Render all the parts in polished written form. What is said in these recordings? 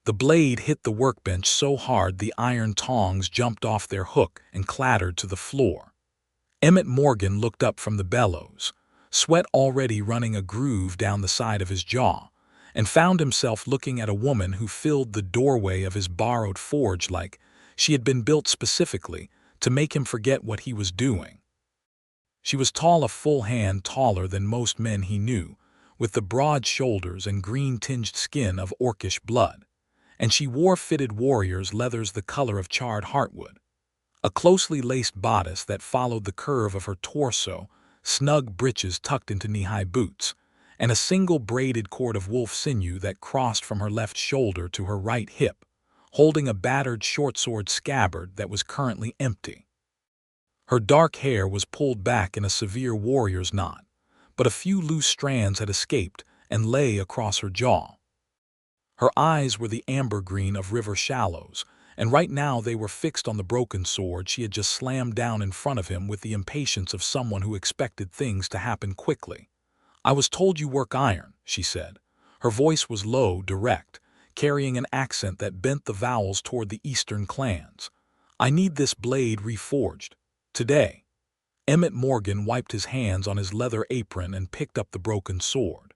The blade hit the workbench so hard the iron tongs jumped off their hook and clattered to the floor. Emmett Morgan looked up from the bellows, sweat already running a groove down the side of his jaw, and found himself looking at a woman who filled the doorway of his borrowed forge like she had been built specifically to make him forget what he was doing. She was tall, a full hand taller than most men he knew, with the broad shoulders and green-tinged skin of orcish blood, and she wore fitted warrior's leathers the color of charred heartwood, a closely laced bodice that followed the curve of her torso, snug breeches tucked into knee-high boots, and a single braided cord of wolf sinew that crossed from her left shoulder to her right hip, holding a battered short-sword scabbard that was currently empty. Her dark hair was pulled back in a severe warrior's knot, but a few loose strands had escaped and lay across her jaw. Her eyes were the amber green of river shallows, and right now they were fixed on the broken sword she had just slammed down in front of him with the impatience of someone who expected things to happen quickly. "I was told you work iron," she said. Her voice was low, direct, carrying an accent that bent the vowels toward the eastern clans. "I need this blade reforged. Today." Emmett Morgan wiped his hands on his leather apron and picked up the broken sword.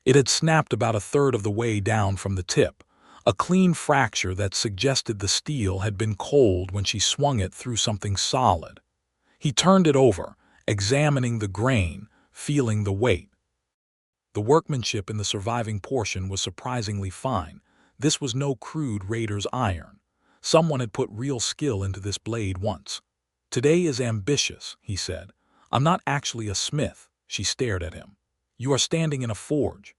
It had snapped about a third of the way down from the tip, a clean fracture that suggested the steel had been cold when she swung it through something solid. He turned it over, examining the grain, feeling the weight. The workmanship in the surviving portion was surprisingly fine. This was no crude raider's iron. Someone had put real skill into this blade once. "Today is ambitious," he said. "I'm not actually a smith." She stared at him. "You are standing in a forge."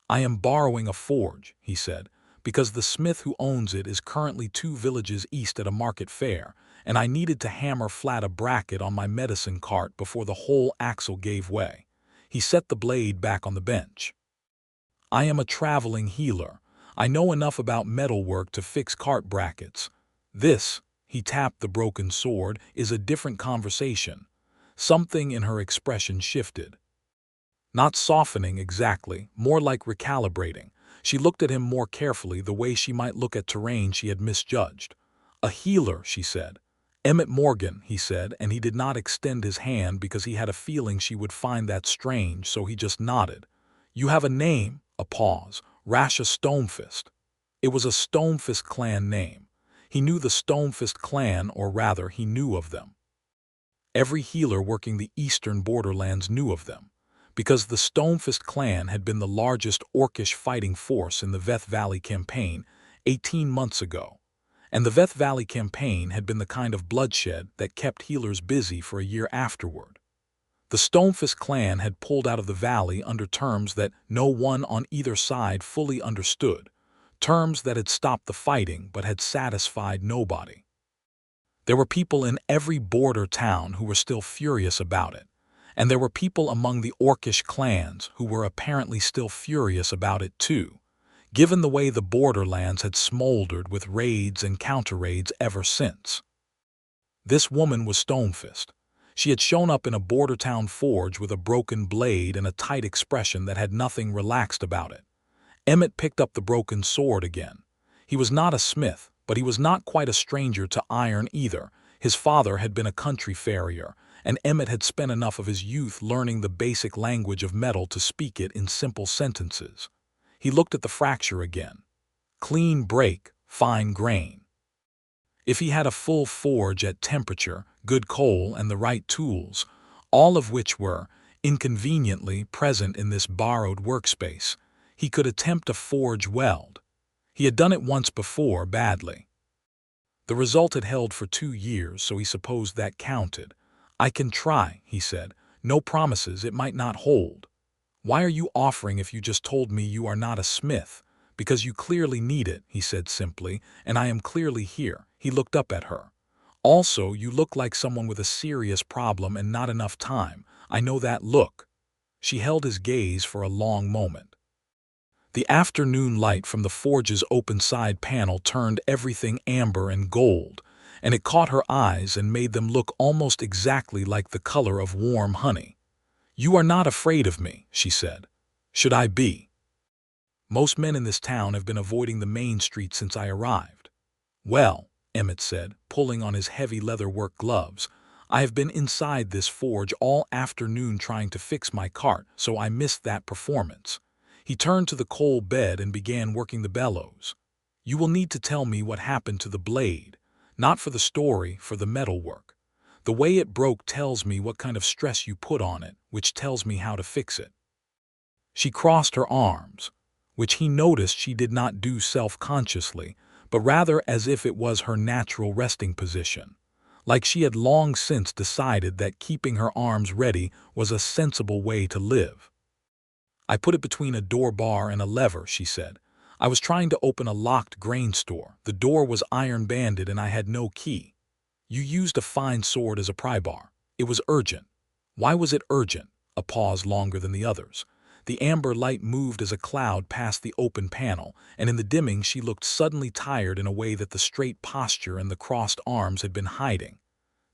"I am borrowing a forge," he said, "because the smith who owns it is currently 2 villages east at a market fair, and I needed to hammer flat a bracket on my medicine cart before the whole axle gave way." He set the blade back on the bench. "I am a traveling healer. I know enough about metalwork to fix cart brackets. This," he tapped the broken sword, "is a different conversation." Something in her expression shifted. Not softening exactly, more like recalibrating. She looked at him more carefully, the way she might look at terrain she had misjudged. "A healer," she said. "Emmett Morgan," he said, and he did not extend his hand because he had a feeling she would find that strange, so he just nodded. "You have a name." A pause. "Rasha Stonefist." It was a Stonefist clan name. He knew the Stonefist clan, or rather, he knew of them. Every healer working the eastern borderlands knew of them, because the Stonefist clan had been the largest orcish fighting force in the Veth Valley campaign 18 months ago, and the Veth Valley campaign had been the kind of bloodshed that kept healers busy for a year afterward. The Stonefist clan had pulled out of the valley under terms that no one on either side fully understood, terms that had stopped the fighting but had satisfied nobody. There were people in every border town who were still furious about it, and there were people among the orcish clans who were apparently still furious about it too, given the way the borderlands had smoldered with raids and counter-raids ever since. This woman was Stonefist. She had shown up in a border town forge with a broken blade and a tight expression that had nothing relaxed about it. Emmett picked up the broken sword again. He was not a smith, but he was not quite a stranger to iron either. His father had been a country farrier, and Emmett had spent enough of his youth learning the basic language of metal to speak it in simple sentences. He looked at the fracture again. Clean break, fine grain. If he had a full forge at temperature, good coal, and the right tools, all of which were, inconveniently, present in this borrowed workspace, he could attempt a forge weld. He had done it once before, badly. The result had held for 2 years, so he supposed that counted. "I can try," he said. "No promises, it might not hold." "Why are you offering if you just told me you are not a smith?" "Because you clearly need it," he said simply, "and I am clearly here." He looked up at her. "Also, you look like someone with a serious problem and not enough time. I know that look." She held his gaze for a long moment. The afternoon light from the forge's open side panel turned everything amber and gold, and it caught her eyes and made them look almost exactly like the color of warm honey. "You are not afraid of me," she said. "Should I be?" Most men in this town have been avoiding the main street since I arrived. Well, Emmett said, pulling on his heavy leatherwork gloves, I have been inside this forge all afternoon trying to fix my cart, so I missed that performance. He turned to the coal bed and began working the bellows. You will need to tell me what happened to the blade, not for the story, for the metalwork. The way it broke tells me what kind of stress you put on it, which tells me how to fix it. She crossed her arms, which he noticed she did not do self-consciously, but rather as if it was her natural resting position, like she had long since decided that keeping her arms ready was a sensible way to live. I put it between a door bar and a lever, she said. I was trying to open a locked grain store. The door was iron-banded and I had no key. You used a fine sword as a pry bar. It was urgent. Why was it urgent? A pause longer than the others. The amber light moved as a cloud passed the open panel, and in the dimming she looked suddenly tired in a way that the straight posture and the crossed arms had been hiding.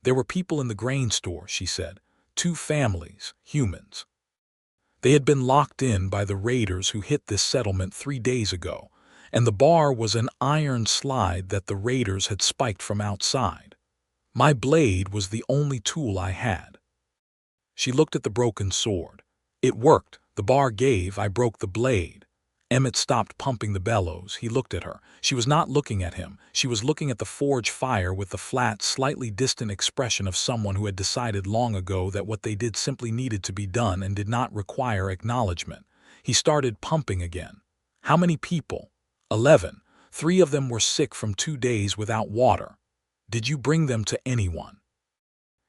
There were people in the grain store, she said. 2 families, humans. They had been locked in by the raiders who hit this settlement 3 days ago, and the bar was an iron slide that the raiders had spiked from outside. My blade was the only tool I had. She looked at the broken sword. It worked. The bar gave. I broke the blade. Emmett stopped pumping the bellows. He looked at her. She was not looking at him. She was looking at the forge fire with the flat, slightly distant expression of someone who had decided long ago that what they did simply needed to be done and did not require acknowledgement. He started pumping again. How many people? 11. 3 of them were sick from 2 days without water. Did you bring them to anyone?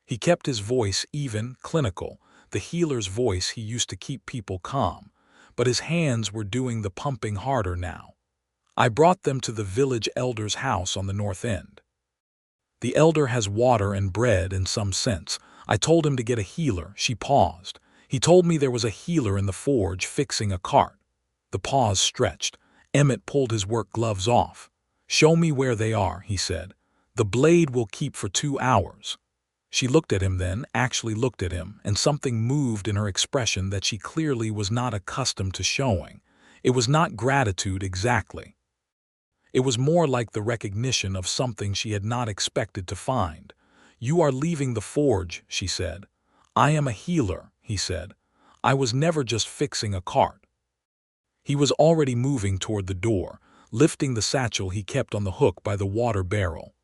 He kept his voice even, clinical, the healer's voice he used to keep people calm, but his hands were doing the pumping harder now. I brought them to the village elder's house on the north end. The elder has water and bread in some sense. I told him to get a healer. She paused. He told me there was a healer in the forge fixing a cart. The pause stretched. Emmett pulled his work gloves off. Show me where they are, he said. The blade will keep for 2 hours. She looked at him then, actually looked at him, and something moved in her expression that she clearly was not accustomed to showing. It was not gratitude exactly. It was more like the recognition of something she had not expected to find. You are leaving the forge, she said. I am a healer, he said. I was never just fixing a cart. He was already moving toward the door, lifting the satchel he kept on the hook by the water barrel.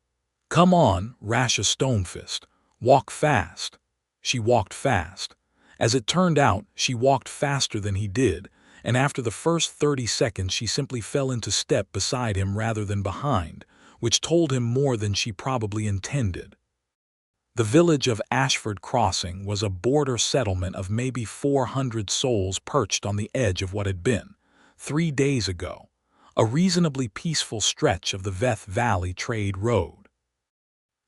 Come on, Rasha Stonefist. Walk fast. She walked fast. As it turned out, she walked faster than he did, and after the first 30 seconds she simply fell into step beside him rather than behind, which told him more than she probably intended. The village of Ashford Crossing was a border settlement of maybe 400 souls perched on the edge of what had been, 3 days ago, a reasonably peaceful stretch of the Veth Valley Trade Road.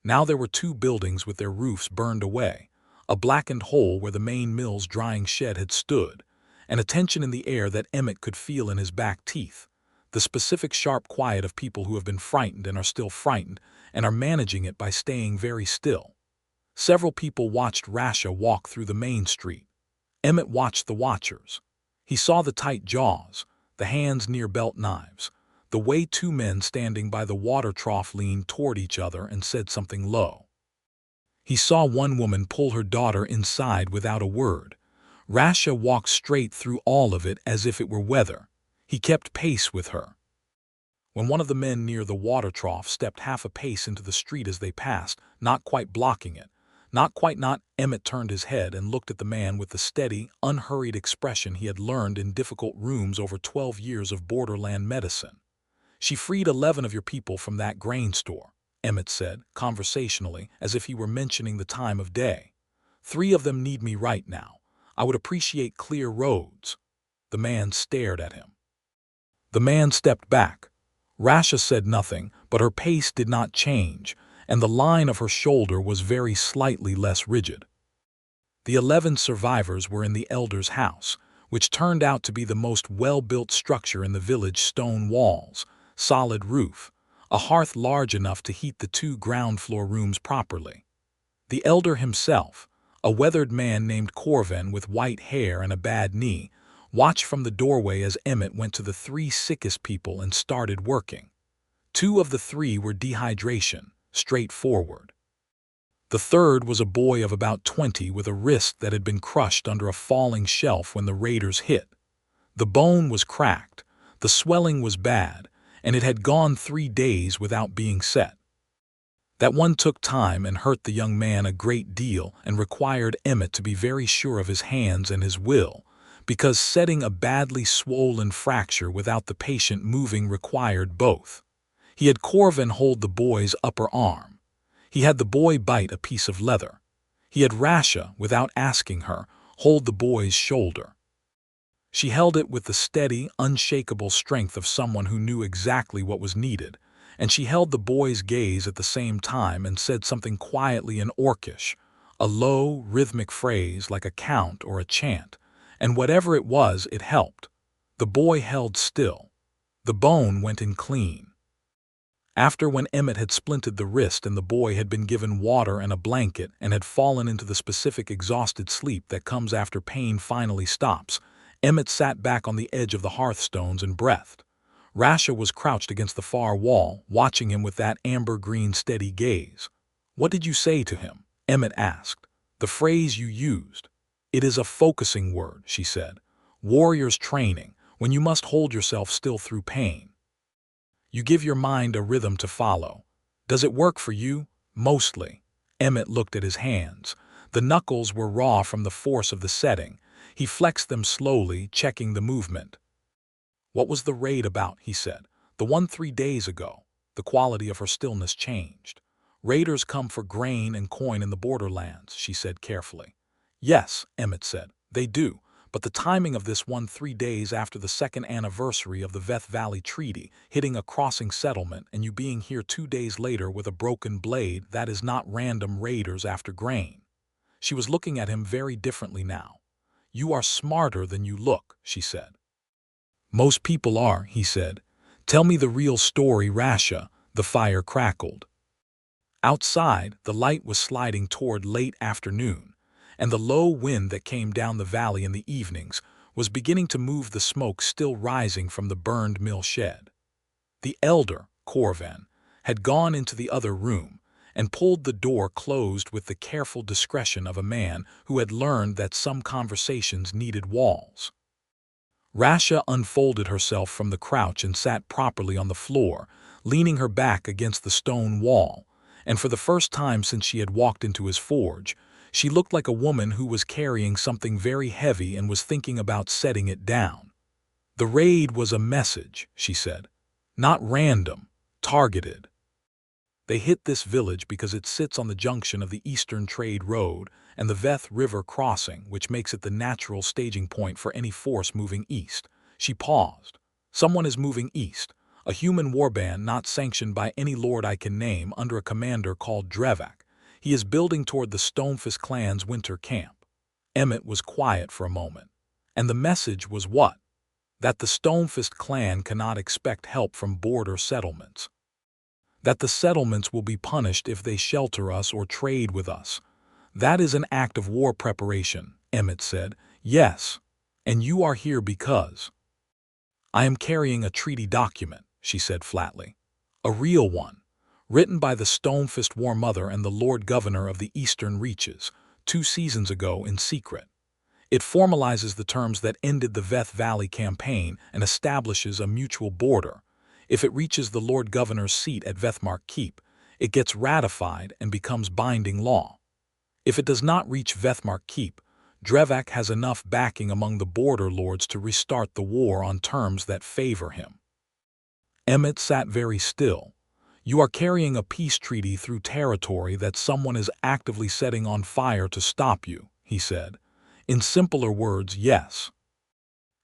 Now there were 2 buildings with their roofs burned away, a blackened hole where the main mill's drying shed had stood, and a tension in the air that Emmett could feel in his back teeth, the specific sharp quiet of people who have been frightened and are still frightened and are managing it by staying very still. Several people watched Rasha walk through the main street. Emmett watched the watchers. He saw the tight jaws, the hands near belt knives, the way 2 men standing by the water trough leaned toward each other and said something low. He saw one woman pull her daughter inside without a word. Rasha walked straight through all of it as if it were weather. He kept pace with her. When one of the men near the water trough stepped half a pace into the street as they passed, not quite blocking it, Emmett turned his head and looked at the man with the steady, unhurried expression he had learned in difficult rooms over 12 years of borderland medicine. She freed 11 of your people from that grain store, Emmett said, conversationally, as if he were mentioning the time of day. 3 of them need me right now. I would appreciate clear roads. The man stared at him. The man stepped back. Rasha said nothing, but her pace did not change, and the line of her shoulder was very slightly less rigid. The 11 survivors were in the elder's house, which turned out to be the most well-built structure in the village. Stone walls, solid roof, a hearth large enough to heat the 2 ground-floor rooms properly. The elder himself, a weathered man named Corvin with white hair and a bad knee, watched from the doorway as Emmett went to the 3 sickest people and started working. 2 of the 3 were dehydration, straightforward. The third was a boy of about 20 with a wrist that had been crushed under a falling shelf when the raiders hit. The bone was cracked, the swelling was bad, and it had gone 3 days without being set. That one took time and hurt the young man a great deal and required Emmett to be very sure of his hands and his will, because setting a badly swollen fracture without the patient moving required both. He had Corvin hold the boy's upper arm. He had the boy bite a piece of leather. He had Rasha, without asking her, hold the boy's shoulder. She held it with the steady, unshakable strength of someone who knew exactly what was needed, and she held the boy's gaze at the same time and said something quietly in orcish, a low, rhythmic phrase like a count or a chant, and whatever it was, it helped. The boy held still. The bone went in clean. After, when Emmett had splinted the wrist and the boy had been given water and a blanket and had fallen into the specific exhausted sleep that comes after pain finally stops, Emmett sat back on the edge of the hearthstones and breathed. Rasha was crouched against the far wall, watching him with that amber-green steady gaze. "What did you say to him?" Emmett asked. "The phrase you used." "It is a focusing word," she said. "Warrior's training, when you must hold yourself still through pain. You give your mind a rhythm to follow. Does it work for you?" "Mostly." Emmett looked at his hands. The knuckles were raw from the force of the setting. He flexed them slowly, checking the movement. "What was the raid about?" he said. "The one 3 days ago." The quality of her stillness changed. "Raiders come for grain and coin in the borderlands," she said carefully. "Yes," Emmett said, "they do. But the timing of this one 3 days after the 2nd anniversary of the Veth Valley Treaty, hitting a crossing settlement, and you being here 2 days later with a broken blade, that is not random raiders after grain." She was looking at him very differently now. "You are smarter than you look," she said. "Most people are," he said. "Tell me the real story, Rasha." The fire crackled. Outside, the light was sliding toward late afternoon, and the low wind that came down the valley in the evenings was beginning to move the smoke still rising from the burned mill shed. The elder, Corvin, had gone into the other room and pulled the door closed with the careful discretion of a man who had learned that some conversations needed walls. Rasha unfolded herself from the crouch and sat properly on the floor, leaning her back against the stone wall, and for the first time since she had walked into his forge, she looked like a woman who was carrying something very heavy and was thinking about setting it down. "The raid was a message," she said. "Not random, targeted. They hit this village because it sits on the junction of the Eastern Trade Road and the Veth River crossing, which makes it the natural staging point for any force moving east." She paused. "Someone is moving east, a human warband not sanctioned by any lord I can name, under a commander called Drevak. He is building toward the Stonefist clan's winter camp." Emmett was quiet for a moment. "And the message was what?" "That the Stonefist clan cannot expect help from border settlements. That the settlements will be punished if they shelter us or trade with us. That is an act of war preparation," Emmett said. "Yes, and you are here because—" "I am carrying a treaty document," she said flatly. "A real one, written by the Stonefist War Mother and the Lord Governor of the Eastern Reaches, 2 seasons ago in secret. It formalizes the terms that ended the Veth Valley campaign and establishes a mutual border. If it reaches the Lord Governor's seat at Vethmark Keep, it gets ratified and becomes binding law. If it does not reach Vethmark Keep, Drevak has enough backing among the border lords to restart the war on terms that favor him." Emmett sat very still. "You are carrying a peace treaty through territory that someone is actively setting on fire to stop you," he said. "In simpler words, yes.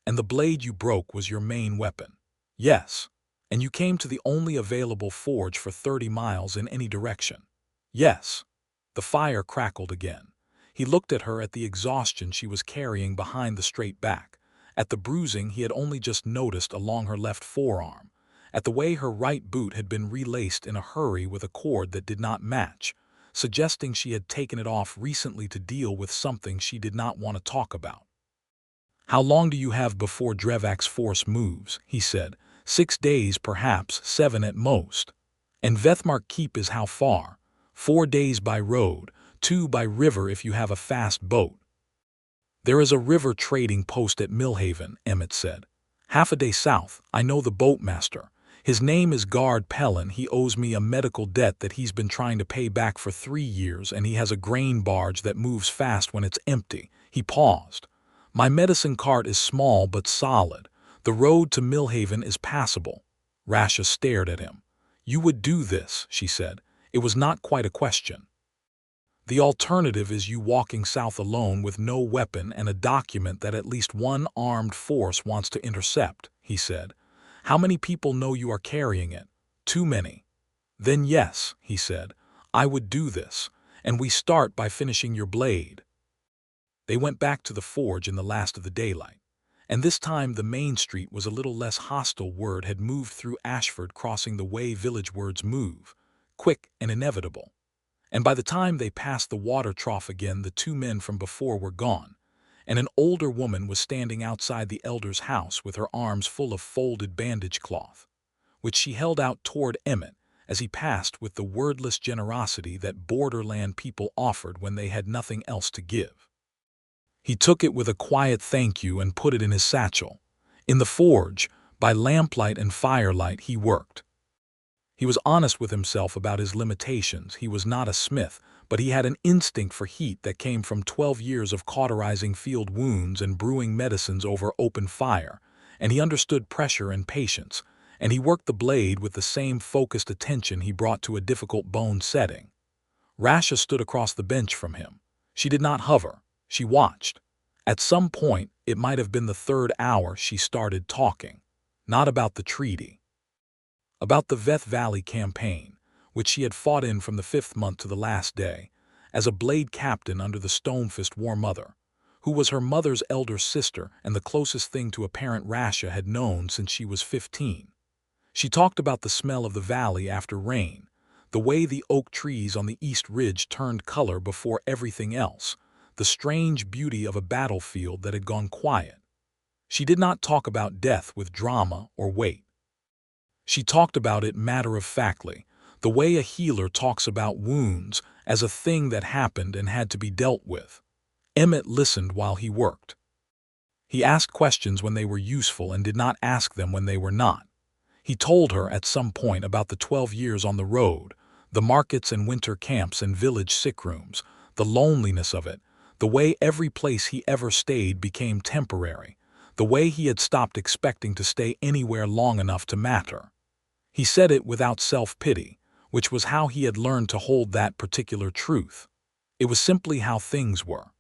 And the blade you broke was your main weapon." "Yes. And you came to the only available forge for 30 miles in any direction." "Yes." The fire crackled again. He looked at her, at the exhaustion she was carrying behind the straight back, at the bruising he had only just noticed along her left forearm, at the way her right boot had been relaced in a hurry with a cord that did not match, suggesting she had taken it off recently to deal with something she did not want to talk about. "How long do you have before Drevak's force moves?" he said. 6 days, perhaps 7 at most. "And Vethmark Keep is how far?" 4 days by road, 2 by river if you have a fast boat. "There is a river trading post at Millhaven," Emmett said. "Half a day south. I know the boatmaster. His name is Guard Pellin. He owes me a medical debt that he's been trying to pay back for 3 years, and he has a grain barge that moves fast when it's empty." He paused. "My medicine cart is small but solid. The road to Millhaven is passable." Rasha stared at him. "You would do this," she said. It was not quite a question. "The alternative is you walking south alone with no weapon and a document that at least one armed force wants to intercept," he said. "How many people know you are carrying it?" "Too many." "Then yes," he said, "I would do this, and we start by finishing your blade." They went back to the forge in the last of the daylight, and this time the main street was a little less hostile. Word had moved through Ashford, crossing the way village words move, quick and inevitable. And by the time they passed the water trough again, the 2 men from before were gone, and an older woman was standing outside the elder's house with her arms full of folded bandage cloth, which she held out toward Emmett as he passed with the wordless generosity that borderland people offered when they had nothing else to give. He took it with a quiet thank you and put it in his satchel. In the forge, by lamplight and firelight, he worked. He was honest with himself about his limitations. He was not a smith, but he had an instinct for heat that came from 12 years of cauterizing field wounds and brewing medicines over open fire, and he understood pressure and patience, and he worked the blade with the same focused attention he brought to a difficult bone setting. Rasha stood across the bench from him. She did not hover. She watched. At some point, it might have been the 3rd hour, she started talking. Not about the treaty. About the Veth Valley campaign, which she had fought in from the 5th month to the last day, as a blade captain under the Stonefist War Mother, who was her mother's elder sister and the closest thing to a parent Rasha had known since she was 15. She talked about the smell of the valley after rain, the way the oak trees on the east ridge turned color before everything else, the strange beauty of a battlefield that had gone quiet. She did not talk about death with drama or weight. She talked about it matter-of-factly, the way a healer talks about wounds as a thing that happened and had to be dealt with. Emmett listened while he worked. He asked questions when they were useful and did not ask them when they were not. He told her at some point about the 12 years on the road, the markets and winter camps and village sick rooms, the loneliness of it, the way every place he ever stayed became temporary, the way he had stopped expecting to stay anywhere long enough to matter. He said it without self-pity, which was how he had learned to hold that particular truth. It was simply how things were.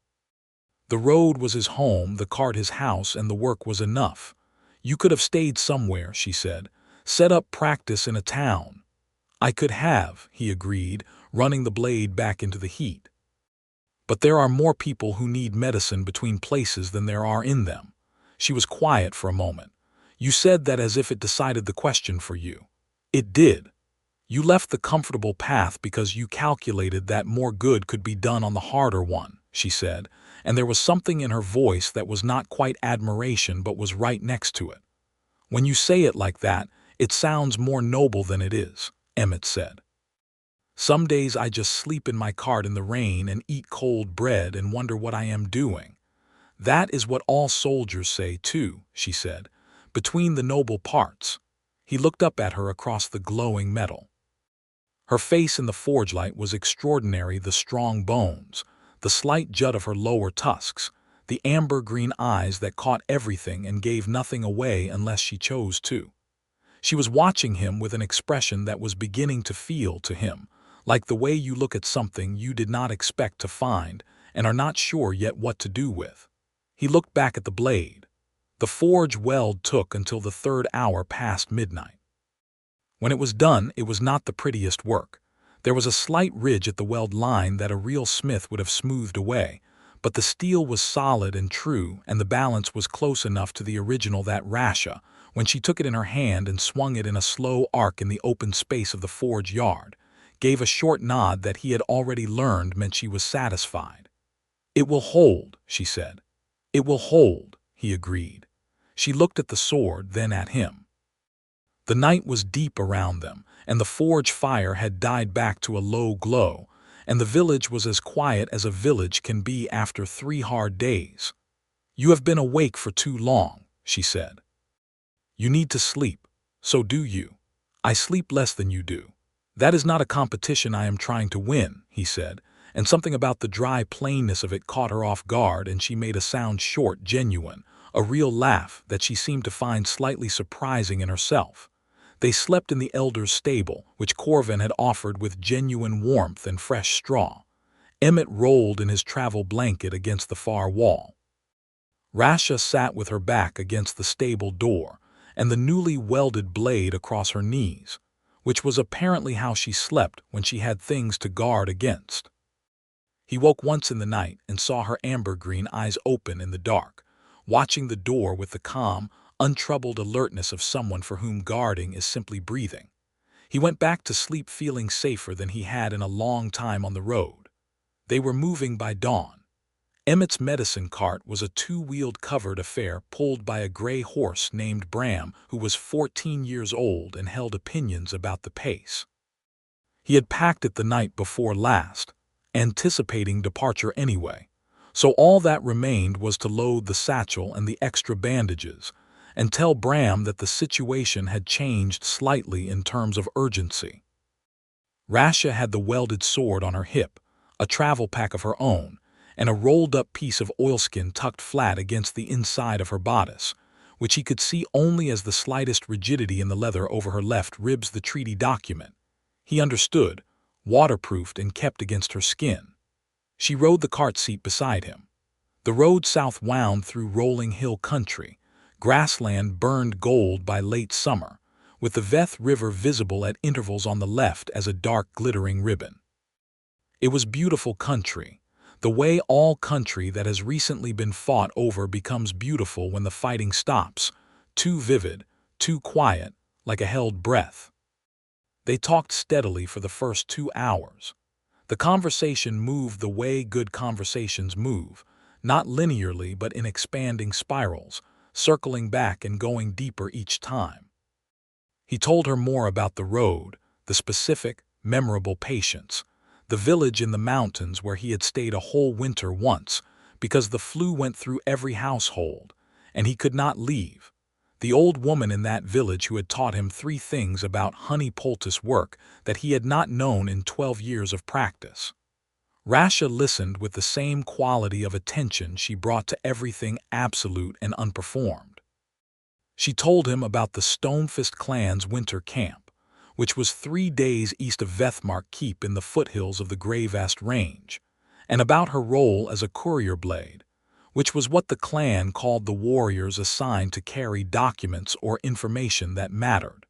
The road was his home, the cart his house, and the work was enough. "You could have stayed somewhere," she said. "Set up practice in a town." "I could have," he agreed, running the blade back into the heat. "But there are more people who need medicine between places than there are in them." She was quiet for a moment. "You said that as if it decided the question for you." "It did. You left the comfortable path because you calculated that more good could be done on the harder one," she said, and there was something in her voice that was not quite admiration but was right next to it. "When you say it like that, it sounds more noble than it is," Emmett said. "Some days I just sleep in my cart in the rain and eat cold bread and wonder what I am doing." "That is what all soldiers say, too," she said, "between the noble parts." He looked up at her across the glowing metal. Her face in the forge light was extraordinary, the strong bones, the slight jut of her lower tusks, the amber-green eyes that caught everything and gave nothing away unless she chose to. She was watching him with an expression that was beginning to feel to him, like the way you look at something you did not expect to find and are not sure yet what to do with. He looked back at the blade. The forge weld took until the 3rd hour past midnight. When it was done, it was not the prettiest work. There was a slight ridge at the weld line that a real smith would have smoothed away, but the steel was solid and true, and the balance was close enough to the original that Rasha, when she took it in her hand and swung it in a slow arc in the open space of the forge yard, gave a short nod that he had already learned meant she was satisfied. "It will hold," she said. "It will hold," he agreed. She looked at the sword, then at him. The night was deep around them, and the forge fire had died back to a low glow, and the village was as quiet as a village can be after 3 hard days. "You have been awake for too long," she said. "You need to sleep. So do you. I sleep less than you do." "That is not a competition I am trying to win," he said, and something about the dry plainness of it caught her off guard, and she made a sound short, genuine, a real laugh that she seemed to find slightly surprising in herself. They slept in the elder's stable, which Corvin had offered with genuine warmth and fresh straw. Emmett rolled in his travel blanket against the far wall. Rasha sat with her back against the stable door, and the newly welded blade across her knees, which was apparently how she slept when she had things to guard against. He woke once in the night and saw her amber-green eyes open in the dark, watching the door with the calm, untroubled alertness of someone for whom guarding is simply breathing. He went back to sleep feeling safer than he had in a long time on the road. They were moving by dawn. Emmett's medicine cart was a 2-wheeled covered affair pulled by a gray horse named Bram, who was 14 years old and held opinions about the pace. He had packed it the night before last, anticipating departure anyway, so all that remained was to load the satchel and the extra bandages, and tell Bram that the situation had changed slightly in terms of urgency. Rasha had the welded sword on her hip, a travel pack of her own, and a rolled-up piece of oilskin tucked flat against the inside of her bodice, which he could see only as the slightest rigidity in the leather over her left ribs. The treaty document, he understood, waterproofed and kept against her skin. She rode the cart seat beside him. The road south wound through rolling hill country, grassland burned gold by late summer, with the Veth River visible at intervals on the left as a dark glittering ribbon. It was beautiful country, the way all country that has recently been fought over becomes beautiful when the fighting stops, too vivid, too quiet, like a held breath. They talked steadily for the first 2 hours. The conversation moved the way good conversations move, not linearly but in expanding spirals, circling back and going deeper each time. He told her more about the road, the specific, memorable patients, the village in the mountains where he had stayed a whole winter once, because the flu went through every household, and he could not leave. The old woman in that village who had taught him 3 things about honey poultice work that he had not known in 12 years of practice. Rasha listened with the same quality of attention she brought to everything absolute and unperformed. She told him about the Stonefist clan's winter camp, which was 3 days east of Vethmark Keep in the foothills of the Greyvast Range, and about her role as a courier blade, which was what the clan called the warriors assigned to carry documents or information that mattered.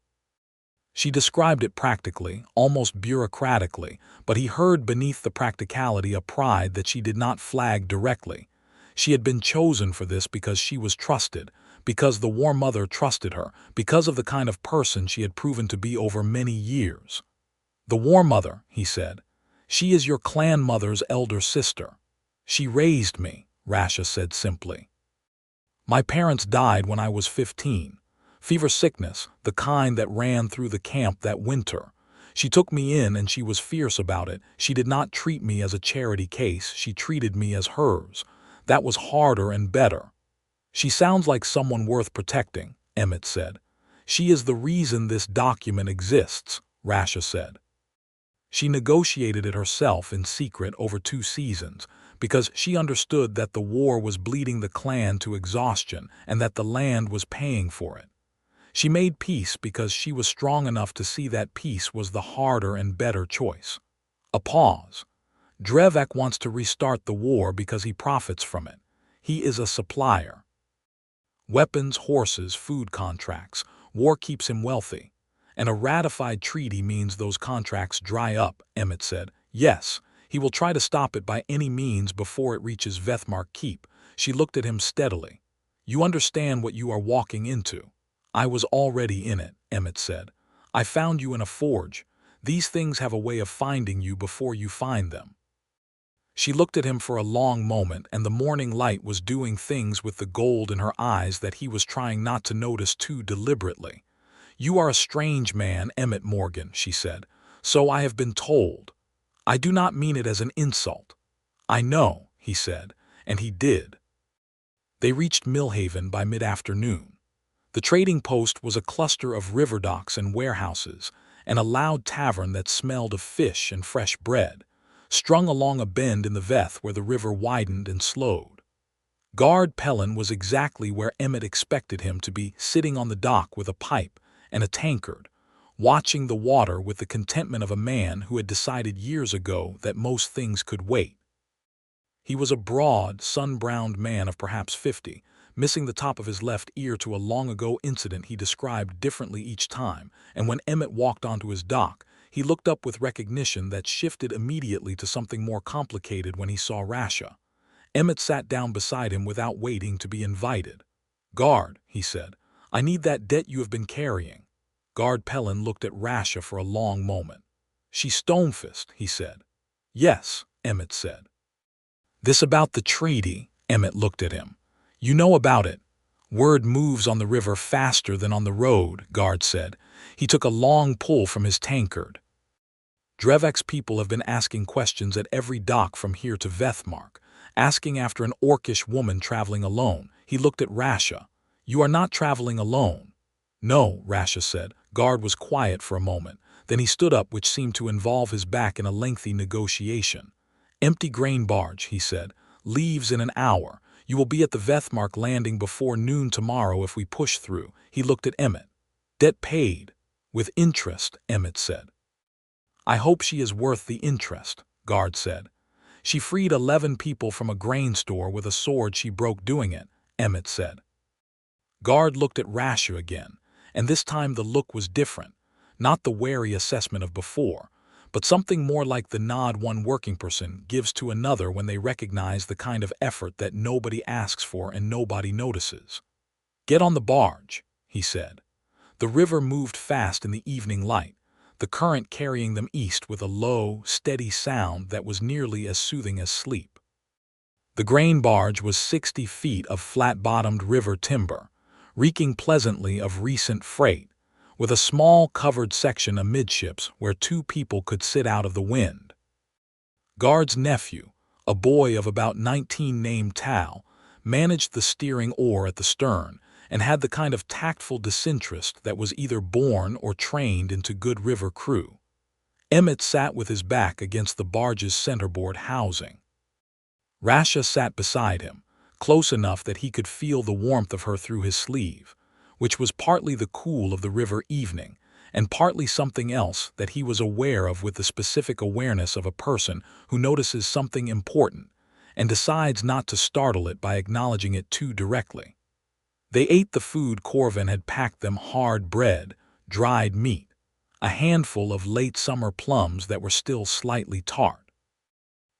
She described it practically, almost bureaucratically, but he heard beneath the practicality a pride that she did not flag directly. She had been chosen for this because she was trusted, because the War Mother trusted her, because of the kind of person she had proven to be over many years. "The War Mother," he said. "She is your clan mother's elder sister." "She raised me," Rasha said simply. "My parents died when I was 15. Fever sickness, the kind that ran through the camp that winter. She took me in and she was fierce about it. She did not treat me as a charity case, she treated me as hers. That was harder and better." "She sounds like someone worth protecting," Emmett said. "She is the reason this document exists," Rasha said. She negotiated it herself in secret over 2 seasons, because she understood that the war was bleeding the clan to exhaustion and that the land was paying for it. She made peace because she was strong enough to see that peace was the harder and better choice. A pause. "Drevek wants to restart the war because he profits from it. He is a supplier. Weapons, horses, food contracts. War keeps him wealthy. And a ratified treaty means those contracts dry up," Emmett said. "Yes, he will try to stop it by any means before it reaches Vethmark Keep." She looked at him steadily. "You understand what you are walking into." "I was already in it," Emmett said. "I found you in a forge. These things have a way of finding you before you find them." She looked at him for a long moment, and the morning light was doing things with the gold in her eyes that he was trying not to notice too deliberately. "You are a strange man, Emmett Morgan," she said. "So I have been told. I do not mean it as an insult." "I know," he said, and he did. They reached Millhaven by mid-afternoon. The trading post was a cluster of river docks and warehouses, and a loud tavern that smelled of fish and fresh bread, strung along a bend in the Veth where the river widened and slowed. Guard Pellin was exactly where Emmett expected him to be, sitting on the dock with a pipe and a tankard, watching the water with the contentment of a man who had decided years ago that most things could wait. He was a broad, sun-browned man of perhaps 50, missing the top of his left ear to a long-ago incident he described differently each time, and when Emmett walked onto his dock, he looked up with recognition that shifted immediately to something more complicated when he saw Rasha. Emmett sat down beside him without waiting to be invited. "Guard," he said, "I need that debt you have been carrying." Guard Pellin looked at Rasha for a long moment. "She's Stonefist," he said. "Yes," Emmett said. "This about the treaty," Emmett looked at him. "You know about it. Word moves on the river faster than on the road," Guard said. He took a long pull from his tankard. "Drevek's people have been asking questions at every dock from here to Vethmark, asking after an orcish woman traveling alone." He looked at Rasha. "You are not traveling alone." "No," Rasha said. Guard was quiet for a moment. Then he stood up, which seemed to involve his back in a lengthy negotiation. "Empty grain barge," he said. "Leaves in an hour. You will be at the Vethmark landing before noon tomorrow if we push through." He looked at Emmett. "Debt paid." "With interest," Emmett said. "I hope she is worth the interest," Guard said. "She freed 11 people from a grain store with a sword she broke doing it," Emmett said. Guard looked at Rasha again, and this time the look was different, not the wary assessment of before, but something more like the nod one working person gives to another when they recognize the kind of effort that nobody asks for and nobody notices. "Get on the barge," he said. The river moved fast in the evening light, the current carrying them east with a low, steady sound that was nearly as soothing as sleep. The grain barge was 60 feet of flat-bottomed river timber, reeking pleasantly of recent freight, with a small covered section amidships where 2 people could sit out of the wind. Guard's nephew, a boy of about 19 named Tal, managed the steering oar at the stern and had the kind of tactful disinterest that was either born or trained into good river crew. Emmett sat with his back against the barge's centerboard housing. Rasha sat beside him, close enough that he could feel the warmth of her through his sleeve, which was partly the cool of the river evening, and partly something else that he was aware of with the specific awareness of a person who notices something important and decides not to startle it by acknowledging it too directly. They ate the food Corvin had packed them: hard bread, dried meat, a handful of late summer plums that were still slightly tart.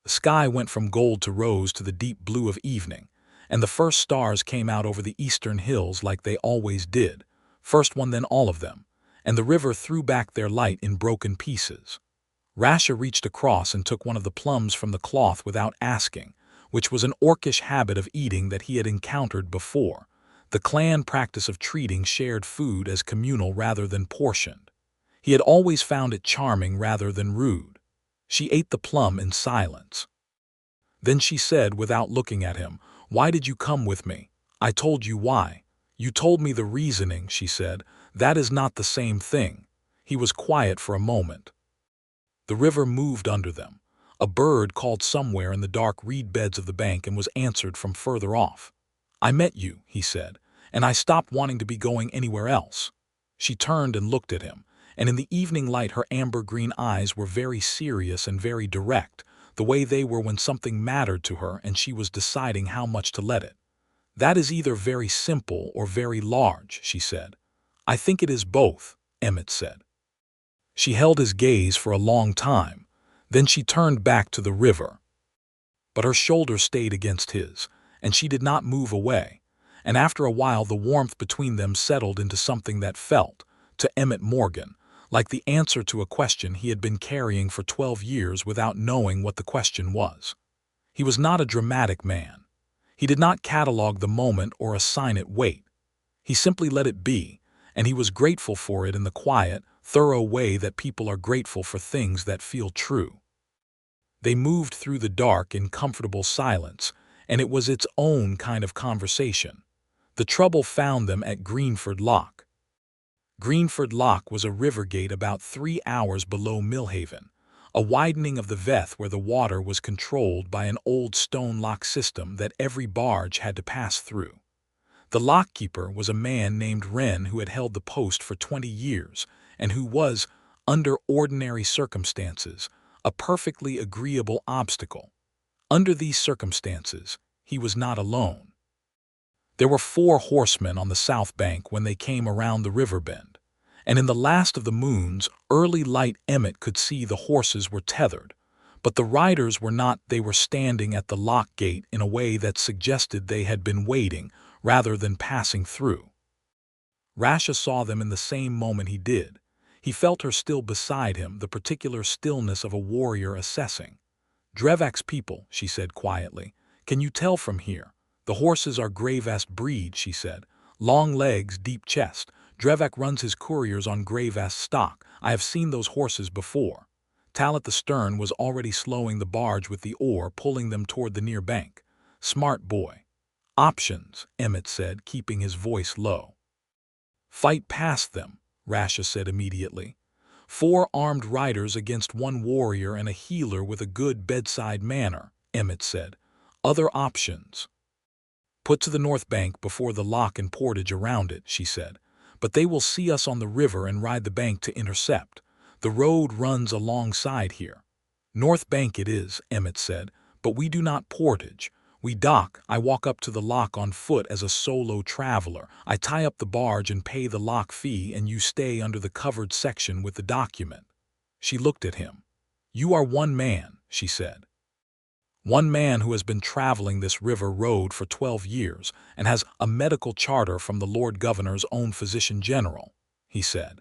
The sky went from gold to rose to the deep blue of evening, and the first stars came out over the eastern hills like they always did, first one then all of them, and the river threw back their light in broken pieces. Rasha reached across and took one of the plums from the cloth without asking, which was an orcish habit of eating that he had encountered before, the clan practice of treating shared food as communal rather than portioned. He had always found it charming rather than rude. She ate the plum in silence. Then she said, without looking at him, "Why did you come with me?" "I told you why." "You told me the reasoning," she said. "That is not the same thing." He was quiet for a moment. The river moved under them. A bird called somewhere in the dark reed beds of the bank and was answered from further off. "I met you," he said, "and I stopped wanting to be going anywhere else." She turned and looked at him, and in the evening light her amber-green eyes were very serious and very direct, the way they were when something mattered to her and she was deciding how much to let it. "That is either very simple or very large," she said. "I think it is both," Emmett said. She held his gaze for a long time. Then she turned back to the river. But her shoulder stayed against his, and she did not move away, and after a while the warmth between them settled into something that felt, to Emmett Morgan, like the answer to a question he had been carrying for 12 years without knowing what the question was. He was not a dramatic man. He did not catalog the moment or assign it weight. He simply let it be, and he was grateful for it in the quiet, thorough way that people are grateful for things that feel true. They moved through the dark in comfortable silence, and it was its own kind of conversation. The trouble found them at Greenford Lock. Greenford Lock was a river gate about 3 hours below Millhaven, a widening of the Veth where the water was controlled by an old stone lock system that every barge had to pass through. The lockkeeper was a man named Wren who had held the post for 20 years and who was, under ordinary circumstances, a perfectly agreeable obstacle. Under these circumstances, he was not alone. There were 4 horsemen on the south bank when they came around the river bend, and in the last of the moon's early light Emmett could see the horses were tethered, but the riders were not. They were standing at the lock gate in a way that suggested they had been waiting rather than passing through. Rasha saw them in the same moment he did. He felt her still beside him, the particular stillness of a warrior assessing. "Drevak's people," she said quietly. "Can you tell from here? The horses are Gravast breed," she said. "Long legs, deep chest. Drevak runs his couriers on Gravast stock. I have seen those horses before." Tal at the stern was already slowing the barge with the oar, pulling them toward the near bank. "Smart boy." "Options," Emmett said, keeping his voice low. "Fight past them," Rasha said immediately. 4 armed riders against 1 warrior and a healer with a good bedside manner, Emmett said. "Other options." "Put to the north bank before the lock and portage around it," she said. "But they will see us on the river and ride the bank to intercept. The road runs alongside here." "North bank it is," Emmett said, "but we do not portage. We dock. I walk up to the lock on foot as a solo traveler. I tie up the barge and pay the lock fee, and you stay under the covered section with the document." She looked at him. "You are one man," she said. "One man who has been traveling this river road for 12 years and has a medical charter from the Lord Governor's own physician general," he said,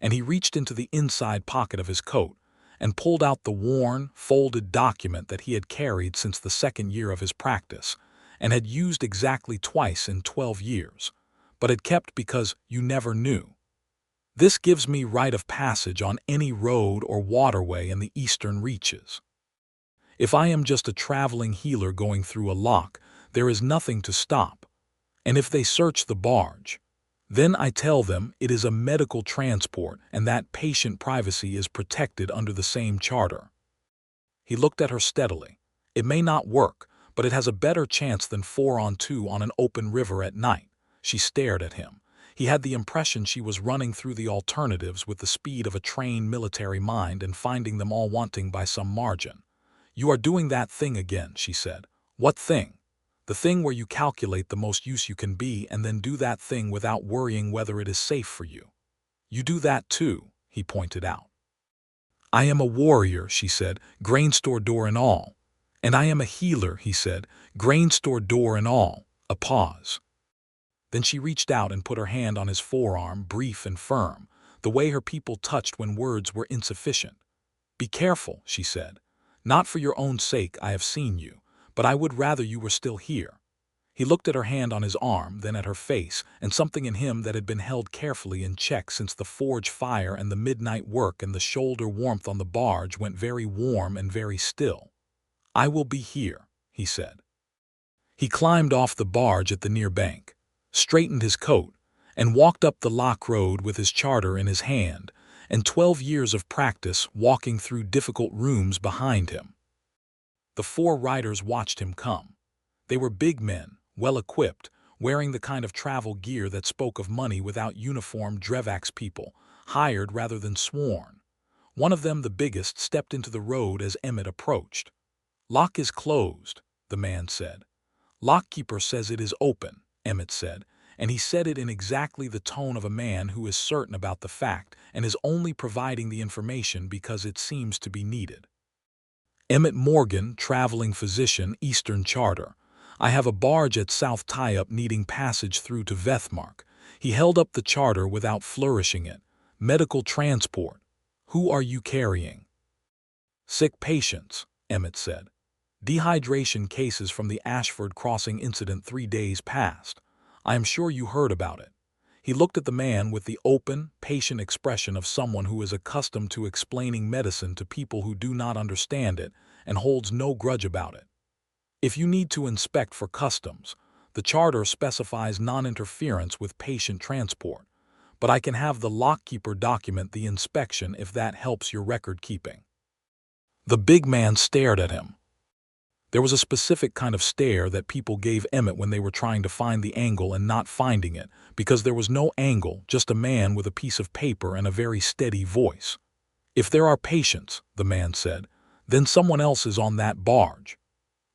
and he reached into the inside pocket of his coat and pulled out the worn, folded document that he had carried since the 2nd year of his practice and had used exactly twice in 12 years, but had kept because you never knew. "This gives me right of passage on any road or waterway in the eastern reaches. If I am just a traveling healer going through a lock, there is nothing to stop. And if they search the barge, then I tell them it is a medical transport and that patient privacy is protected under the same charter." He looked at her steadily. "It may not work, but it has a better chance than 4 on 2 on an open river at night." She stared at him. He had the impression she was running through the alternatives with the speed of a trained military mind and finding them all wanting by some margin. "You are doing that thing again," she said. "What thing?" "The thing where you calculate the most use you can be and then do that thing without worrying whether it is safe for you." "You do that too," he pointed out. "I am a warrior," she said, "grain store door and all." "And I am a healer," he said, "grain store door and all." A pause. Then she reached out and put her hand on his forearm, brief and firm, the way her people touched when words were insufficient. "Be careful," she said. "Not for your own sake, I have seen you, but I would rather you were still here." He looked at her hand on his arm, then at her face, and something in him that had been held carefully in check since the forge fire and the midnight work and the shoulder warmth on the barge went very warm and very still. "I will be here," he said. He climbed off the barge at the near bank, straightened his coat, and walked up the lock road with his charter in his hand, and 12 years of practice walking through difficult rooms behind him. The 4 riders watched him come. They were big men, well-equipped, wearing the kind of travel gear that spoke of money without uniform. Drevak's people, hired rather than sworn. One of them, the biggest, stepped into the road as Emmett approached. "Lock is closed," the man said. "Lockkeeper says it is open," Emmett said, and he said it in exactly the tone of a man who is certain about the fact and is only providing the information because it seems to be needed. "Emmett Morgan, traveling physician, Eastern Charter. I have a barge at South Tie-Up needing passage through to Vethmark." He held up the charter without flourishing it. "Medical transport. Who are you carrying?" "Sick patients," Emmett said. Dehydration cases from the Ashford Crossing incident 3 days past. I am sure you heard about it. He looked at the man with the open, patient expression of someone who is accustomed to explaining medicine to people who do not understand it and holds no grudge about it. If you need to inspect for customs, the charter specifies non-interference with patient transport, but I can have the lockkeeper document the inspection if that helps your record keeping. The big man stared at him. There was a specific kind of stare that people gave Emmett when they were trying to find the angle and not finding it, because there was no angle, just a man with a piece of paper and a very steady voice. If there are patients, the man said, then someone else is on that barge.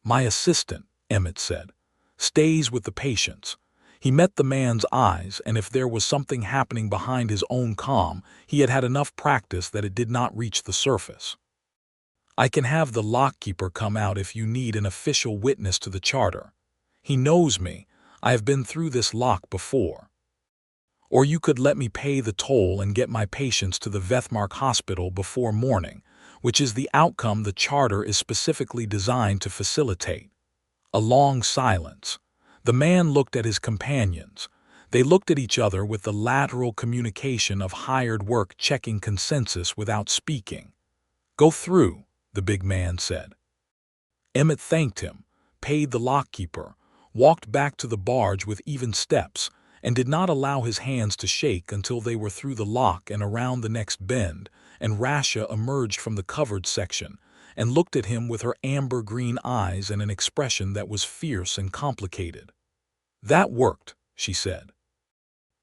My assistant, Emmett said, stays with the patients. He met the man's eyes, and if there was something happening behind his own calm, he had had enough practice that it did not reach the surface. I can have the lockkeeper come out if you need an official witness to the charter. He knows me. I have been through this lock before. Or you could let me pay the toll and get my patients to the Vethmark Hospital before morning, which is the outcome the charter is specifically designed to facilitate. A long silence. The man looked at his companions. They looked at each other with the lateral communication of hired work checking consensus without speaking. Go through, the big man said. Emmett thanked him, paid the lockkeeper, walked back to the barge with even steps, and did not allow his hands to shake until they were through the lock and around the next bend, and Rasha emerged from the covered section and looked at him with her amber-green eyes and an expression that was fierce and complicated. That worked, she said.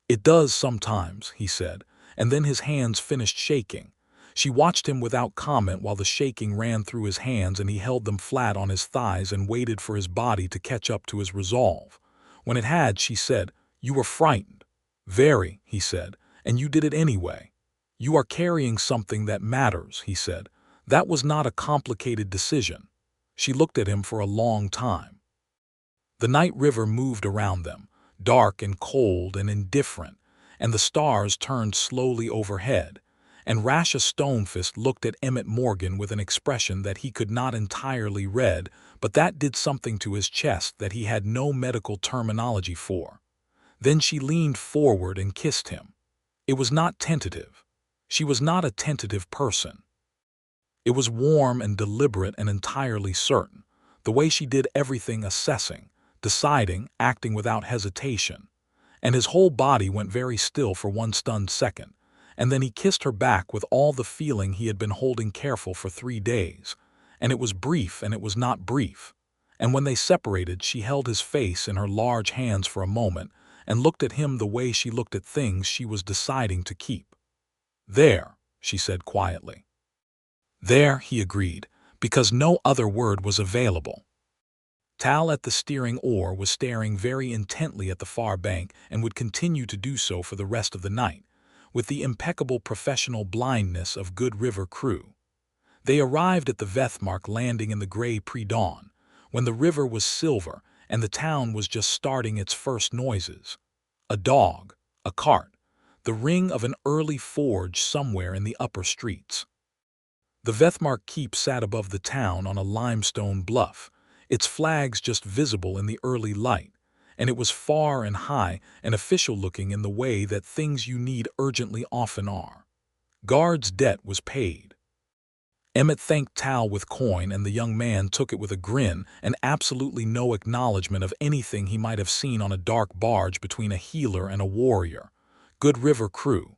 It does sometimes, he said, and then his hands finished shaking. She watched him without comment while the shaking ran through his hands and he held them flat on his thighs and waited for his body to catch up to his resolve. When it had, she said, "You were frightened." "Very," he said, "and you did it anyway." "You are carrying something that matters," he said. "That was not a complicated decision." She looked at him for a long time. The night river moved around them, dark and cold and indifferent, and the stars turned slowly overhead. And Rasha Stonefist looked at Emmett Morgan with an expression that he could not entirely read, but that did something to his chest that he had no medical terminology for. Then she leaned forward and kissed him. It was not tentative. She was not a tentative person. It was warm and deliberate and entirely certain, the way she did everything, assessing, deciding, acting without hesitation. And his whole body went very still for one stunned second. And then he kissed her back with all the feeling he had been holding careful for 3 days. And it was brief and it was not brief. And when they separated, she held his face in her large hands for a moment and looked at him the way she looked at things she was deciding to keep. "There," she said quietly. "There," he agreed, because no other word was available. Tal at the steering oar was staring very intently at the far bank and would continue to do so for the rest of the night, with the impeccable professional blindness of good river crew. They arrived at the Vethmark landing in the gray pre-dawn, when the river was silver and the town was just starting its first noises. A dog, a cart, the ring of an early forge somewhere in the upper streets. The Vethmark keep sat above the town on a limestone bluff, its flags just visible in the early light, and it was far and high and official-looking in the way that things you need urgently often are. Guard's debt was paid. Emmett thanked Tal with coin, and the young man took it with a grin and absolutely no acknowledgement of anything he might have seen on a dark barge between a healer and a warrior. Good river crew.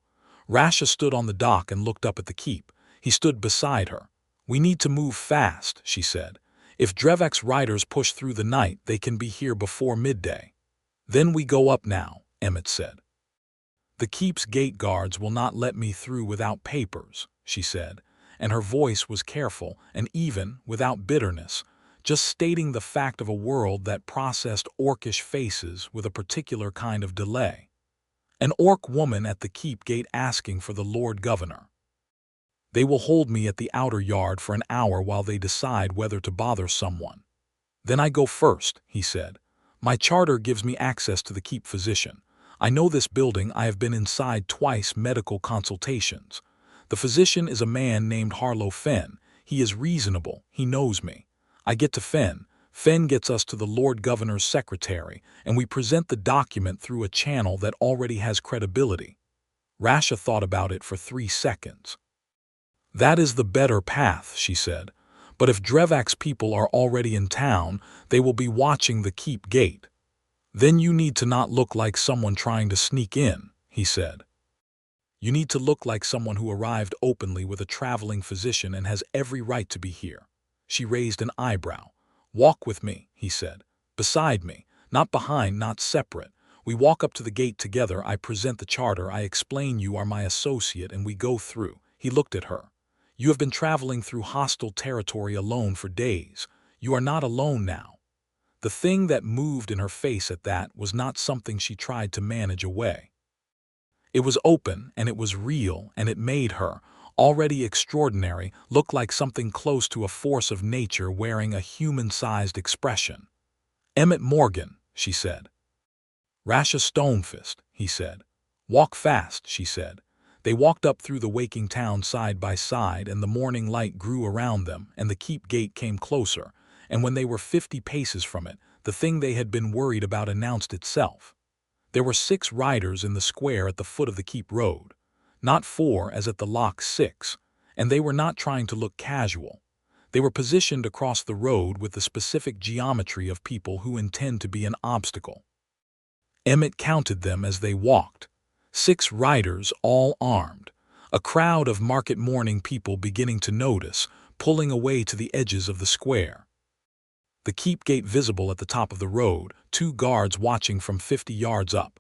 Rasha stood on the dock and looked up at the keep. He stood beside her. "We need to move fast," she said. "If Drevek's riders push through the night, they can be here before midday." "Then we go up now," Emmett said. "The keep's gate guards will not let me through without papers," she said, and her voice was careful and even, without bitterness, just stating the fact of a world that processed orcish faces with a particular kind of delay. An orc woman at the keep gate asking for the Lord Governor. "They will hold me at the outer yard for an hour while they decide whether to bother someone." "Then I go first," he said. "My charter gives me access to the keep physician. I know this building. I have been inside twice medical consultations. The physician is a man named Harlow Fenn. He is reasonable. He knows me. I get to Fen. Fen gets us to the Lord Governor's secretary, and we present the document through a channel that already has credibility. Rasha thought about it for 3 seconds. That is the better path, she said. But if Drevak's people are already in town, they will be watching the keep gate. Then you need to not look like someone trying to sneak in, he said. You need to look like someone who arrived openly with a traveling physician and has every right to be here. She raised an eyebrow. Walk with me, he said. Beside me, not behind, not separate. We walk up to the gate together, I present the charter, I explain you are my associate, and we go through. He looked at her. You have been traveling through hostile territory alone for days. You are not alone now. The thing that moved in her face at that was not something she tried to manage away. It was open, and it was real, and it made her, already extraordinary, look like something close to a force of nature wearing a human-sized expression. Emmett Morgan, she said. Rasha Stonefist, he said. Walk fast, she said. They walked up through the waking town side by side, and the morning light grew around them, and the keep gate came closer, and when they were 50 paces from it, the thing they had been worried about announced itself. There were 6 riders in the square at the foot of the keep road. Not 4 as at the lock 6, and they were not trying to look casual. They were positioned across the road with the specific geometry of people who intend to be an obstacle. Emmett counted them as they walked. 6 riders, all armed. A crowd of market morning people beginning to notice, pulling away to the edges of the square. The keep gate visible at the top of the road, 2 guards watching from 50 yards up.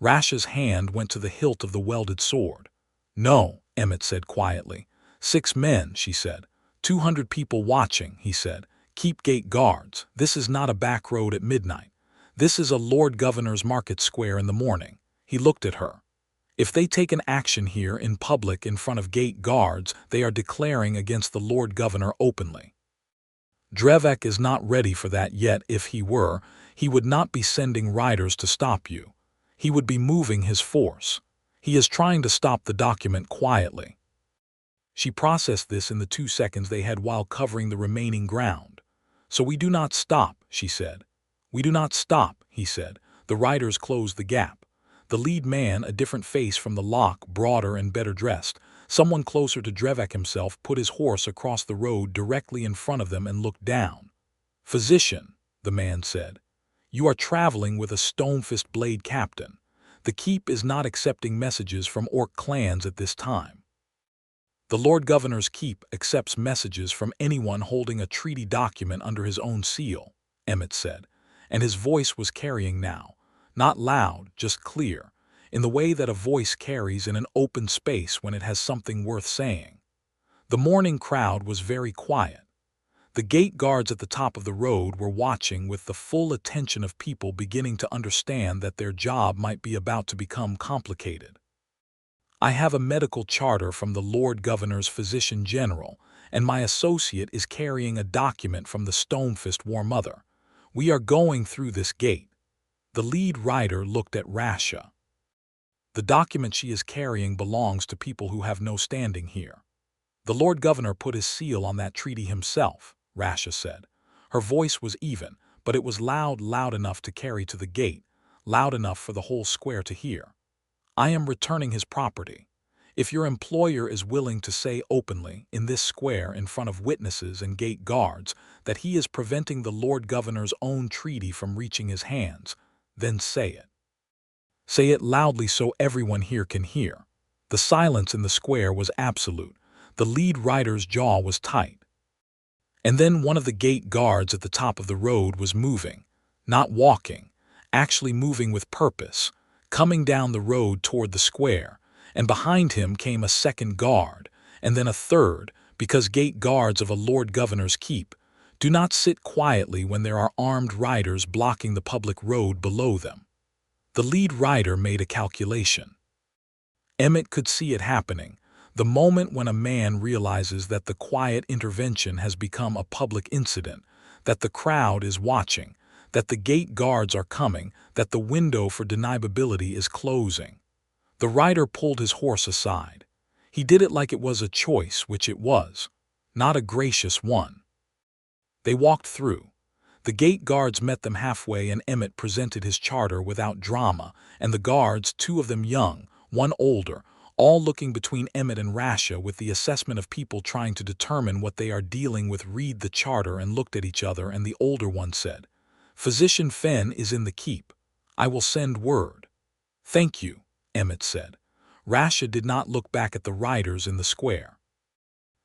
Rasha's hand went to the hilt of the welded sword. No, Emmett said quietly. 6 men, she said. 200 people watching, he said. Keep gate guards. This is not a back road at midnight. This is a Lord Governor's market square in the morning. He looked at her. If they take an action here in public in front of gate guards, they are declaring against the Lord Governor openly. Drevak is not ready for that yet. If he were, he would not be sending riders to stop you. He would be moving his force. He is trying to stop the document quietly. She processed this in the 2 seconds they had while covering the remaining ground. So we do not stop, she said. We do not stop, he said. The riders closed the gap. The lead man, a different face from the lock, broader and better dressed, someone closer to Drevak himself, put his horse across the road directly in front of them and looked down. Physician, the man said, you are traveling with a Stonefist blade captain. The keep is not accepting messages from orc clans at this time. The Lord Governor's keep accepts messages from anyone holding a treaty document under his own seal, Emmett said, and his voice was carrying now. Not loud, just clear, in the way that a voice carries in an open space when it has something worth saying. The morning crowd was very quiet. The gate guards at the top of the road were watching with the full attention of people beginning to understand that their job might be about to become complicated. I have a medical charter from the Lord Governor's Physician General, and my associate is carrying a document from the Stonefist War Mother. We are going through this gate. The lead rider looked at Rasha. The document she is carrying belongs to people who have no standing here. The Lord Governor put his seal on that treaty himself, Rasha said. Her voice was even, but it was loud enough to carry to the gate, loud enough for the whole square to hear. I am returning his property. If your employer is willing to say openly, in this square in front of witnesses and gate guards, that he is preventing the Lord Governor's own treaty from reaching his hands, then say it. Say it loudly so everyone here can hear. The silence in the square was absolute. The lead rider's jaw was tight. And then one of the gate guards at the top of the road was moving, not walking, actually moving with purpose, coming down the road toward the square, and behind him came a second guard, and then a third, because gate guards of a Lord Governor's keep do not sit quietly when there are armed riders blocking the public road below them. The lead rider made a calculation. Emmett could see it happening, the moment when a man realizes that the quiet intervention has become a public incident, that the crowd is watching, that the gate guards are coming, that the window for deniability is closing. The rider pulled his horse aside. He did it like it was a choice, which it was, not a gracious one. They walked through. The gate guards met them halfway and Emmett presented his charter without drama, and the guards, two of them young, one older, all looking between Emmett and Rasha with the assessment of people trying to determine what they are dealing with, read the charter and looked at each other, and the older one said, "Physician Fenn is in the keep. I will send word." "Thank you," Emmett said. Rasha did not look back at the riders in the square.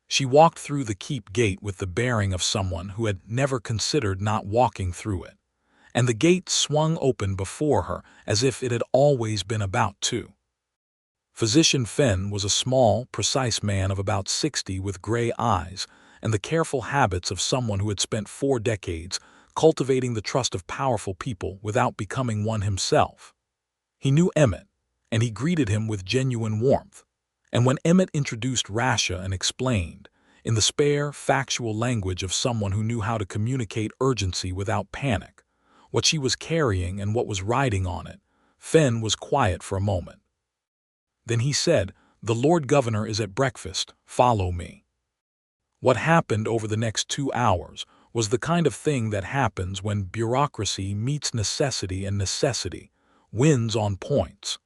She walked through the keep gate with the bearing of someone who had never considered not walking through it, and the gate swung open before her as if it had always been about to. Physician Fenn was a small, precise man of about 60 with gray eyes and the careful habits of someone who had spent 4 decades cultivating the trust of powerful people without becoming one himself. He knew Emmett, and he greeted him with genuine warmth. And when Emmett introduced Rasha and explained, in the spare, factual language of someone who knew how to communicate urgency without panic, what she was carrying and what was riding on it, Fenn was quiet for a moment. Then he said, "The Lord Governor is at breakfast. Follow me." What happened over the next 2 hours was the kind of thing that happens when bureaucracy meets necessity and necessity wins on points.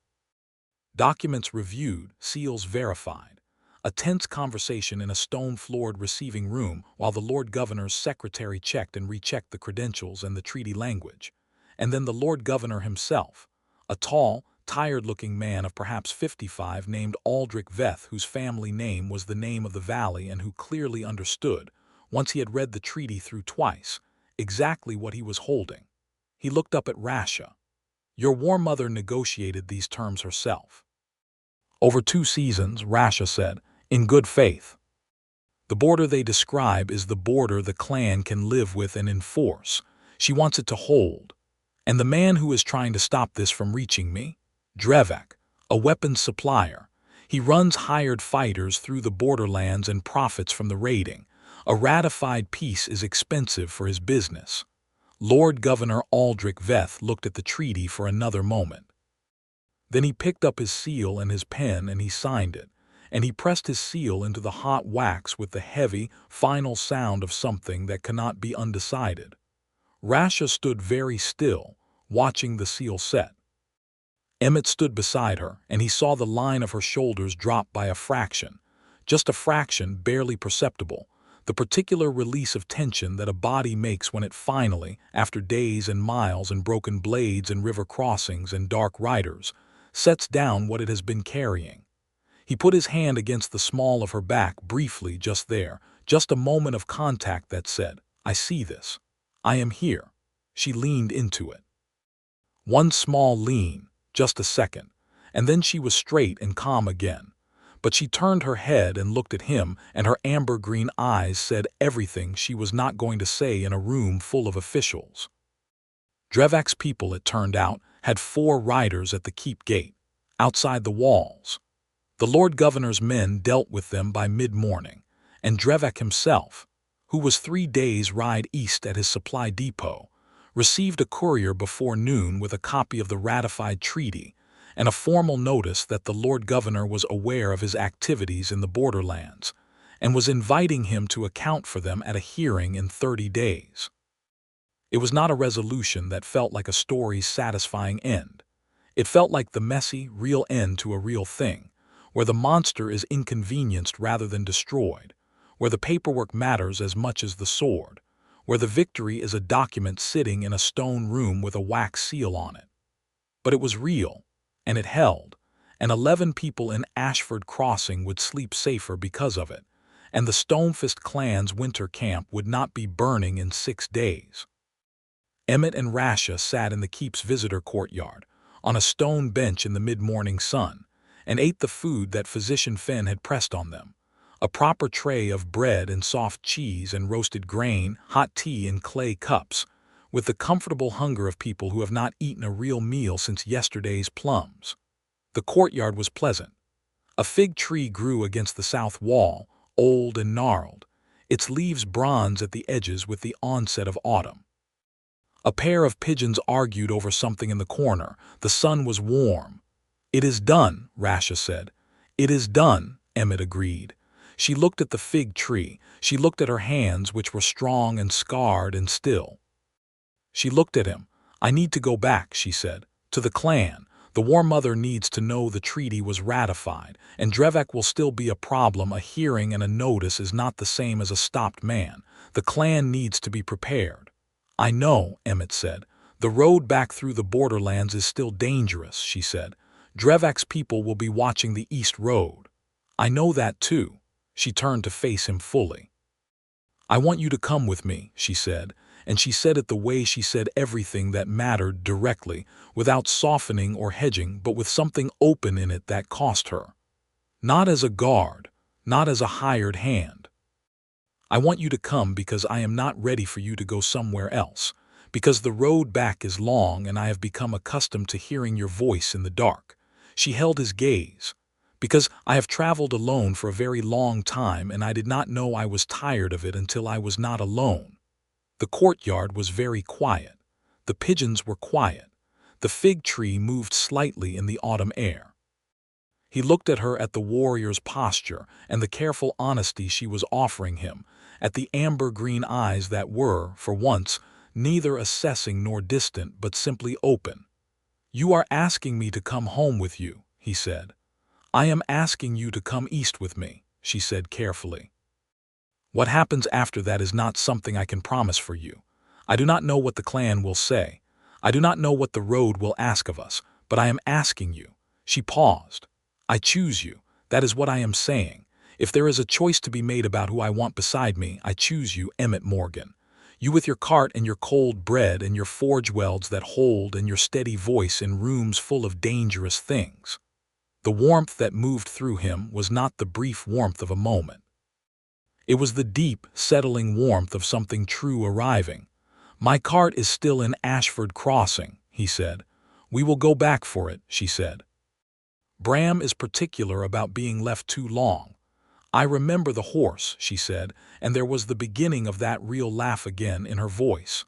Documents reviewed, seals verified. A tense conversation in a stone-floored receiving room while the Lord Governor's secretary checked and rechecked the credentials and the treaty language. And then the Lord Governor himself, a tall, tired-looking man of perhaps 55 named Aldrich Veth, whose family name was the name of the valley and who clearly understood, once he had read the treaty through twice, exactly what he was holding. He looked up at Rasha. "Your war mother negotiated these terms herself." "Over 2 seasons," Rasha said, "in good faith. The border they describe is the border the clan can live with and enforce. She wants it to hold. And the man who is trying to stop this from reaching me? Drevek, a weapons supplier. He runs hired fighters through the borderlands and profits from the raiding. A ratified peace is expensive for his business." Lord Governor Aldrich Veth looked at the treaty for another moment. Then he picked up his seal and his pen and he signed it, and he pressed his seal into the hot wax with the heavy, final sound of something that cannot be undecided. Rasha stood very still, watching the seal set. Emmett stood beside her, and he saw the line of her shoulders drop by a fraction, just a fraction, barely perceptible, the particular release of tension that a body makes when it finally, after days and miles and broken blades and river crossings and dark riders, sets down what it has been carrying. He put his hand against the small of her back briefly just there, just a moment of contact that said, "I see this. I am here." She leaned into it. One small lean, just a second, and then she was straight and calm again. But she turned her head and looked at him, and her amber-green eyes said everything she was not going to say in a room full of officials. Drevek's people, it turned out, had 4 riders at the keep gate, outside the walls. The Lord Governor's men dealt with them by mid-morning, and Drevek himself, who was 3 days' ride east at his supply depot, received a courier before noon with a copy of the ratified treaty and a formal notice that the Lord Governor was aware of his activities in the borderlands and was inviting him to account for them at a hearing in 30 days. It was not a resolution that felt like a story's satisfying end. It felt like the messy, real end to a real thing, where the monster is inconvenienced rather than destroyed, where the paperwork matters as much as the sword, where the victory is a document sitting in a stone room with a wax seal on it. But it was real, and it held, and 11 people in Ashford Crossing would sleep safer because of it, and the Stonefist clan's winter camp would not be burning in 6 days. Emmett and Rasha sat in the keep's visitor courtyard, on a stone bench in the mid-morning sun, and ate the food that Physician Fenn had pressed on them, a proper tray of bread and soft cheese and roasted grain, hot tea in clay cups, with the comfortable hunger of people who have not eaten a real meal since yesterday's plums. The courtyard was pleasant. A fig tree grew against the south wall, old and gnarled, its leaves bronze at the edges with the onset of autumn. A pair of pigeons argued over something in the corner. The sun was warm. "It is done," Rasha said. "It is done," Emmett agreed. She looked at the fig tree. She looked at her hands, which were strong and scarred and still. She looked at him. "I need to go back," she said, "to the clan. The War Mother needs to know the treaty was ratified, and Drevek will still be a problem. A hearing and a notice is not the same as a stopped man. The clan needs to be prepared." "I know," Emmett said. "The road back through the borderlands is still dangerous," she said. "Drevek's people will be watching the east road." "I know that too." She turned to face him fully. "I want you to come with me," she said, and she said it the way she said everything that mattered, directly, without softening or hedging, but with something open in it that cost her. Not as a guard, not as a hired hand. "I want you to come because I am not ready for you to go somewhere else, because the road back is long and I have become accustomed to hearing your voice in the dark." She held his gaze. "Because I have traveled alone for a very long time and I did not know I was tired of it until I was not alone." The courtyard was very quiet. The pigeons were quiet. The fig tree moved slightly in the autumn air. He looked at her, at the warrior's posture and the careful honesty she was offering him, at the amber-green eyes that were, for once, neither assessing nor distant but simply open. "You are asking me to come home with you," he said. "I am asking you to come east with me," she said carefully. "What happens after that is not something I can promise for you. I do not know what the clan will say. I do not know what the road will ask of us, but I am asking you." She paused. "I choose you. That is what I am saying. If there is a choice to be made about who I want beside me, I choose you, Emmett Morgan. You with your cart and your cold bread and your forge welds that hold and your steady voice in rooms full of dangerous things." The warmth that moved through him was not the brief warmth of a moment. It was the deep, settling warmth of something true arriving. "My cart is still in Ashford Crossing," he said. "We will go back for it," she said. "Bram is particular about being left too long." "I remember the horse," she said, and there was the beginning of that real laugh again in her voice.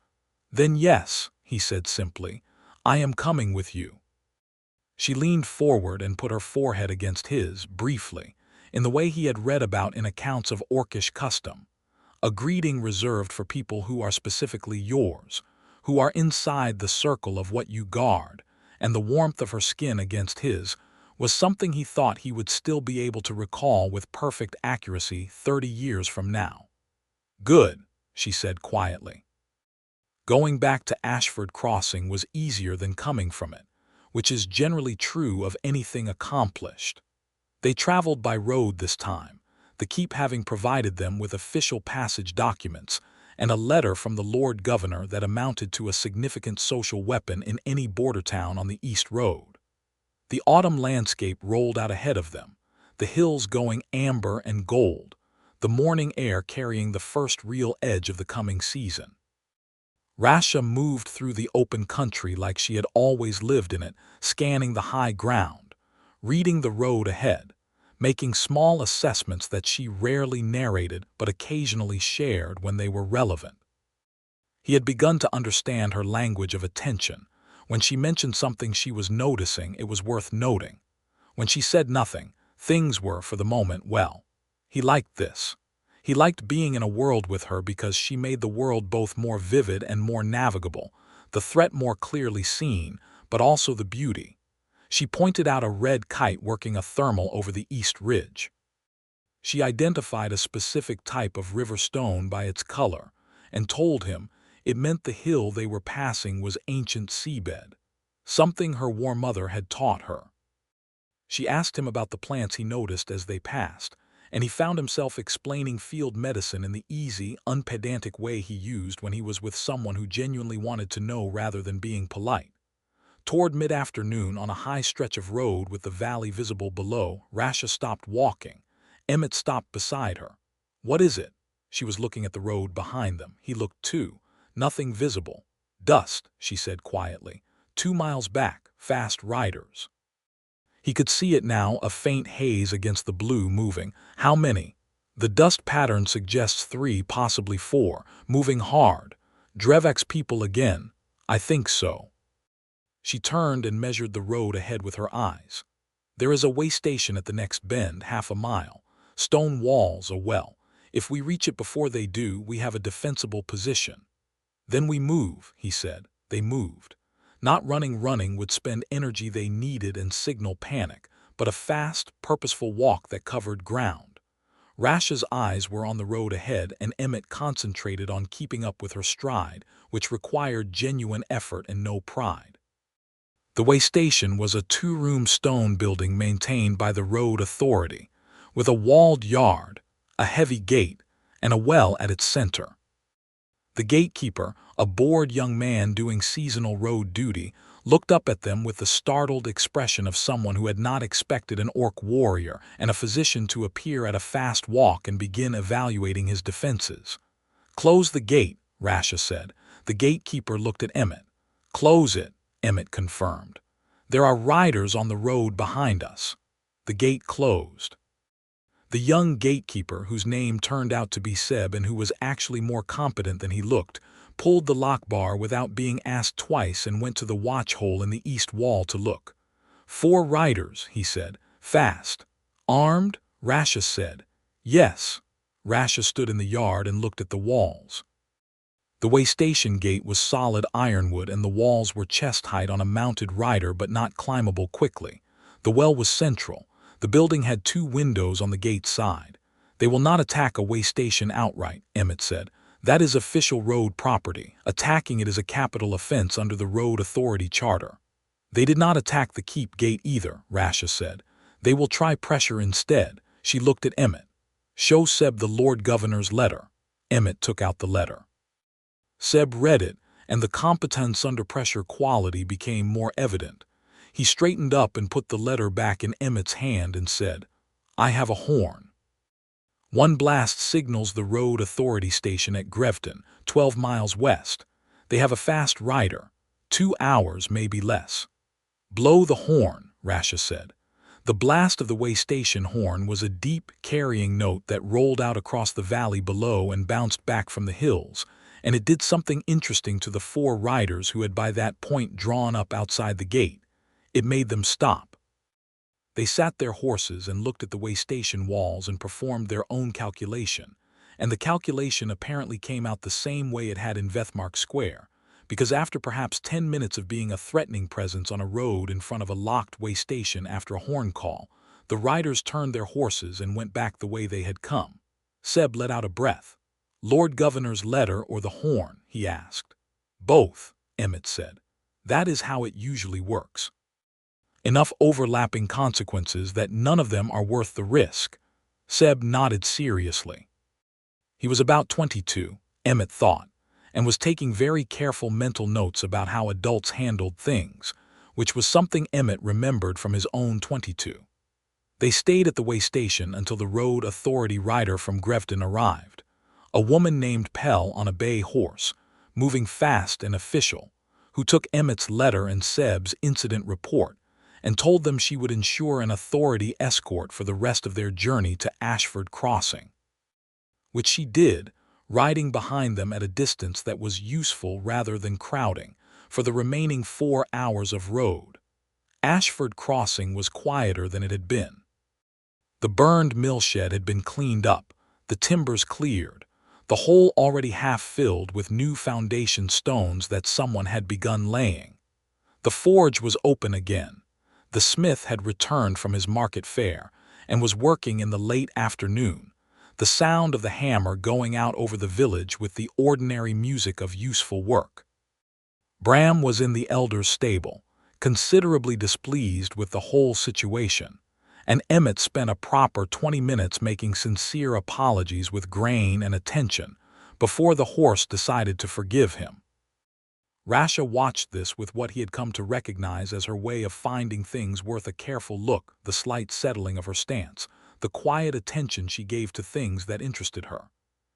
"Then yes," he said simply, "I am coming with you." She leaned forward and put her forehead against his, briefly, in the way he had read about in accounts of orcish custom. A greeting reserved for people who are specifically yours, who are inside the circle of what you guard, and the warmth of her skin against his was something he thought he would still be able to recall with perfect accuracy 30 years from now. "Good," she said quietly. Going back to Ashford Crossing was easier than coming from it, which is generally true of anything accomplished. They traveled by road this time, the keep having provided them with official passage documents and a letter from the Lord Governor that amounted to a significant social weapon in any border town on the East Road. The autumn landscape rolled out ahead of them, the hills going amber and gold, the morning air carrying the first real edge of the coming season. Rasha moved through the open country like she had always lived in it, scanning the high ground, reading the road ahead, making small assessments that she rarely narrated but occasionally shared when they were relevant. He had begun to understand her language of attention. When she mentioned something she was noticing, it was worth noting. When she said nothing, things were, for the moment, well. He liked this. He liked being in a world with her because she made the world both more vivid and more navigable, the threat more clearly seen, but also the beauty. She pointed out a red kite working a thermal over the east ridge. She identified a specific type of river stone by its color and told him it meant the hill they were passing was ancient seabed, something her War Mother had taught her. She asked him about the plants he noticed as they passed, and he found himself explaining field medicine in the easy, unpedantic way he used when he was with someone who genuinely wanted to know rather than being polite. Toward mid-afternoon, on a high stretch of road with the valley visible below, Rasha stopped walking. Emmett stopped beside her. "What is it?" She was looking at the road behind them. He looked too. "Nothing visible." "Dust," she said quietly. 2 miles back, fast riders." He could see it now, a faint haze against the blue moving. "How many?" "The dust pattern suggests 3, possibly 4, moving hard. Drevek's people again." "I think so." She turned and measured the road ahead with her eyes. "There is a way station at the next bend, half a mile. Stone walls, a well. If we reach it before they do, we have a defensible position. Then we move, he said. They moved. Not running would spend energy they needed and signal panic, but a fast, purposeful walk that covered ground. Rasha's eyes were on the road ahead, and Emmett concentrated on keeping up with her stride, which required genuine effort and no pride. The way station was a two-room stone building maintained by the road authority, with a walled yard, a heavy gate, and a well at its center. The gatekeeper, a bored young man doing seasonal road duty, looked up at them with the startled expression of someone who had not expected an orc warrior and a physician to appear at a fast walk and begin evaluating his defenses. "Close the gate," Rasha said. The gatekeeper looked at Emmett. "Close it," Emmett confirmed. "There are riders on the road behind us." The gate closed. The young gatekeeper, whose name turned out to be Seb and who was actually more competent than he looked, pulled the lock bar without being asked twice and went to the watch hole in the east wall to look. "4 riders," he said. "Fast." "Armed?" Rasha said. "Yes." Rasha stood in the yard and looked at the walls. The way station gate was solid ironwood and the walls were chest height on a mounted rider but not climbable quickly. The well was central. The building had 2 windows on the gate side. "They will not attack a way station outright," Emmett said. "That is official road property. Attacking it is a capital offense under the road authority charter." "They did not attack the keep gate either," Rasha said. "They will try pressure instead." She looked at Emmett. "Show Seb the Lord Governor's letter." Emmett took out the letter. Seb read it, and the competence under pressure quality became more evident. He straightened up and put the letter back in Emmett's hand and said, "I have a horn. 1 blast signals the road authority station at Grefton, 12 miles west. They have a fast rider. 2 hours, maybe less." "Blow the horn," Rasha said. The blast of the way station horn was a deep, carrying note that rolled out across the valley below and bounced back from the hills, and it did something interesting to the 4 riders who had by that point drawn up outside the gate. It made them stop. They sat their horses and looked at the way station walls and performed their own calculation, and the calculation apparently came out the same way it had in Vethmark Square, because after perhaps 10 minutes of being a threatening presence on a road in front of a locked way station after a horn call, the riders turned their horses and went back the way they had come. Seb let out a breath. "Lord Governor's letter or the horn?" he asked. "Both," Emmett said. "That is how it usually works. Enough overlapping consequences that none of them are worth the risk." Seb nodded seriously. He was about 22, Emmett thought, and was taking very careful mental notes about how adults handled things, which was something Emmett remembered from his own 22. They stayed at the way station until the road authority rider from Grefton arrived, a woman named Pell on a bay horse, moving fast and official, who took Emmett's letter and Seb's incident report, and told them she would ensure an authority escort for the rest of their journey to Ashford Crossing. Which she did, riding behind them at a distance that was useful rather than crowding, for the remaining 4 hours of road. Ashford Crossing was quieter than it had been. The burned mill shed had been cleaned up, the timbers cleared, the hole already half filled with new foundation stones that someone had begun laying. The forge was open again. The smith had returned from his market fair and was working in the late afternoon, the sound of the hammer going out over the village with the ordinary music of useful work. Bram was in the elder's stable, considerably displeased with the whole situation, and Emmett spent a proper 20 minutes making sincere apologies with grain and attention before the horse decided to forgive him. Rasha watched this with what he had come to recognize as her way of finding things worth a careful look, the slight settling of her stance, the quiet attention she gave to things that interested her.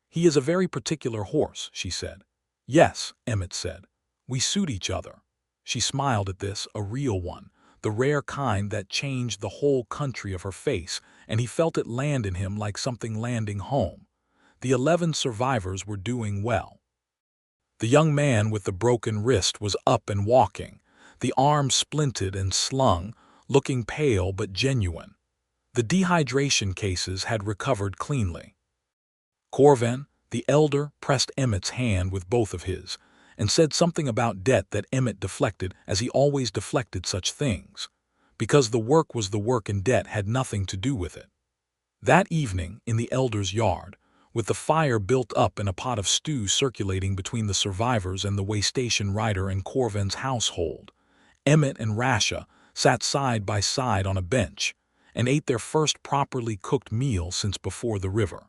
"He is a very particular horse," she said. "Yes," Emmett said. "We suit each other." She smiled at this, a real one, the rare kind that changed the whole country of her face, and he felt it land in him like something landing home. The 11 survivors were doing well. The young man with the broken wrist was up and walking, the arm splinted and slung, looking pale but genuine. The dehydration cases had recovered cleanly. Corvan, the elder, pressed Emmett's hand with both of his, and said something about debt that Emmett deflected, as he always deflected such things, because the work was the work and debt had nothing to do with it. That evening, in the elder's yard, with the fire built up and a pot of stew circulating between the survivors and the waystation rider and Corvan's household, Emmett and Rasha sat side by side on a bench and ate their first properly cooked meal since before the river.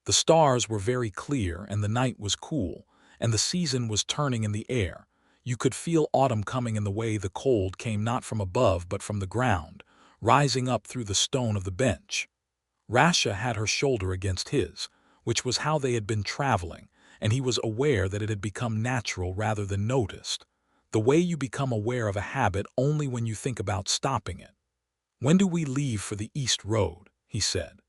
The stars were very clear and the night was cool, and the season was turning in the air. You could feel autumn coming in the way the cold came not from above but from the ground, rising up through the stone of the bench. Rasha had her shoulder against his, which was how they had been traveling, and he was aware that it had become natural rather than noticed, the way you become aware of a habit only when you think about stopping it. "When do we leave for the East Road?" he said.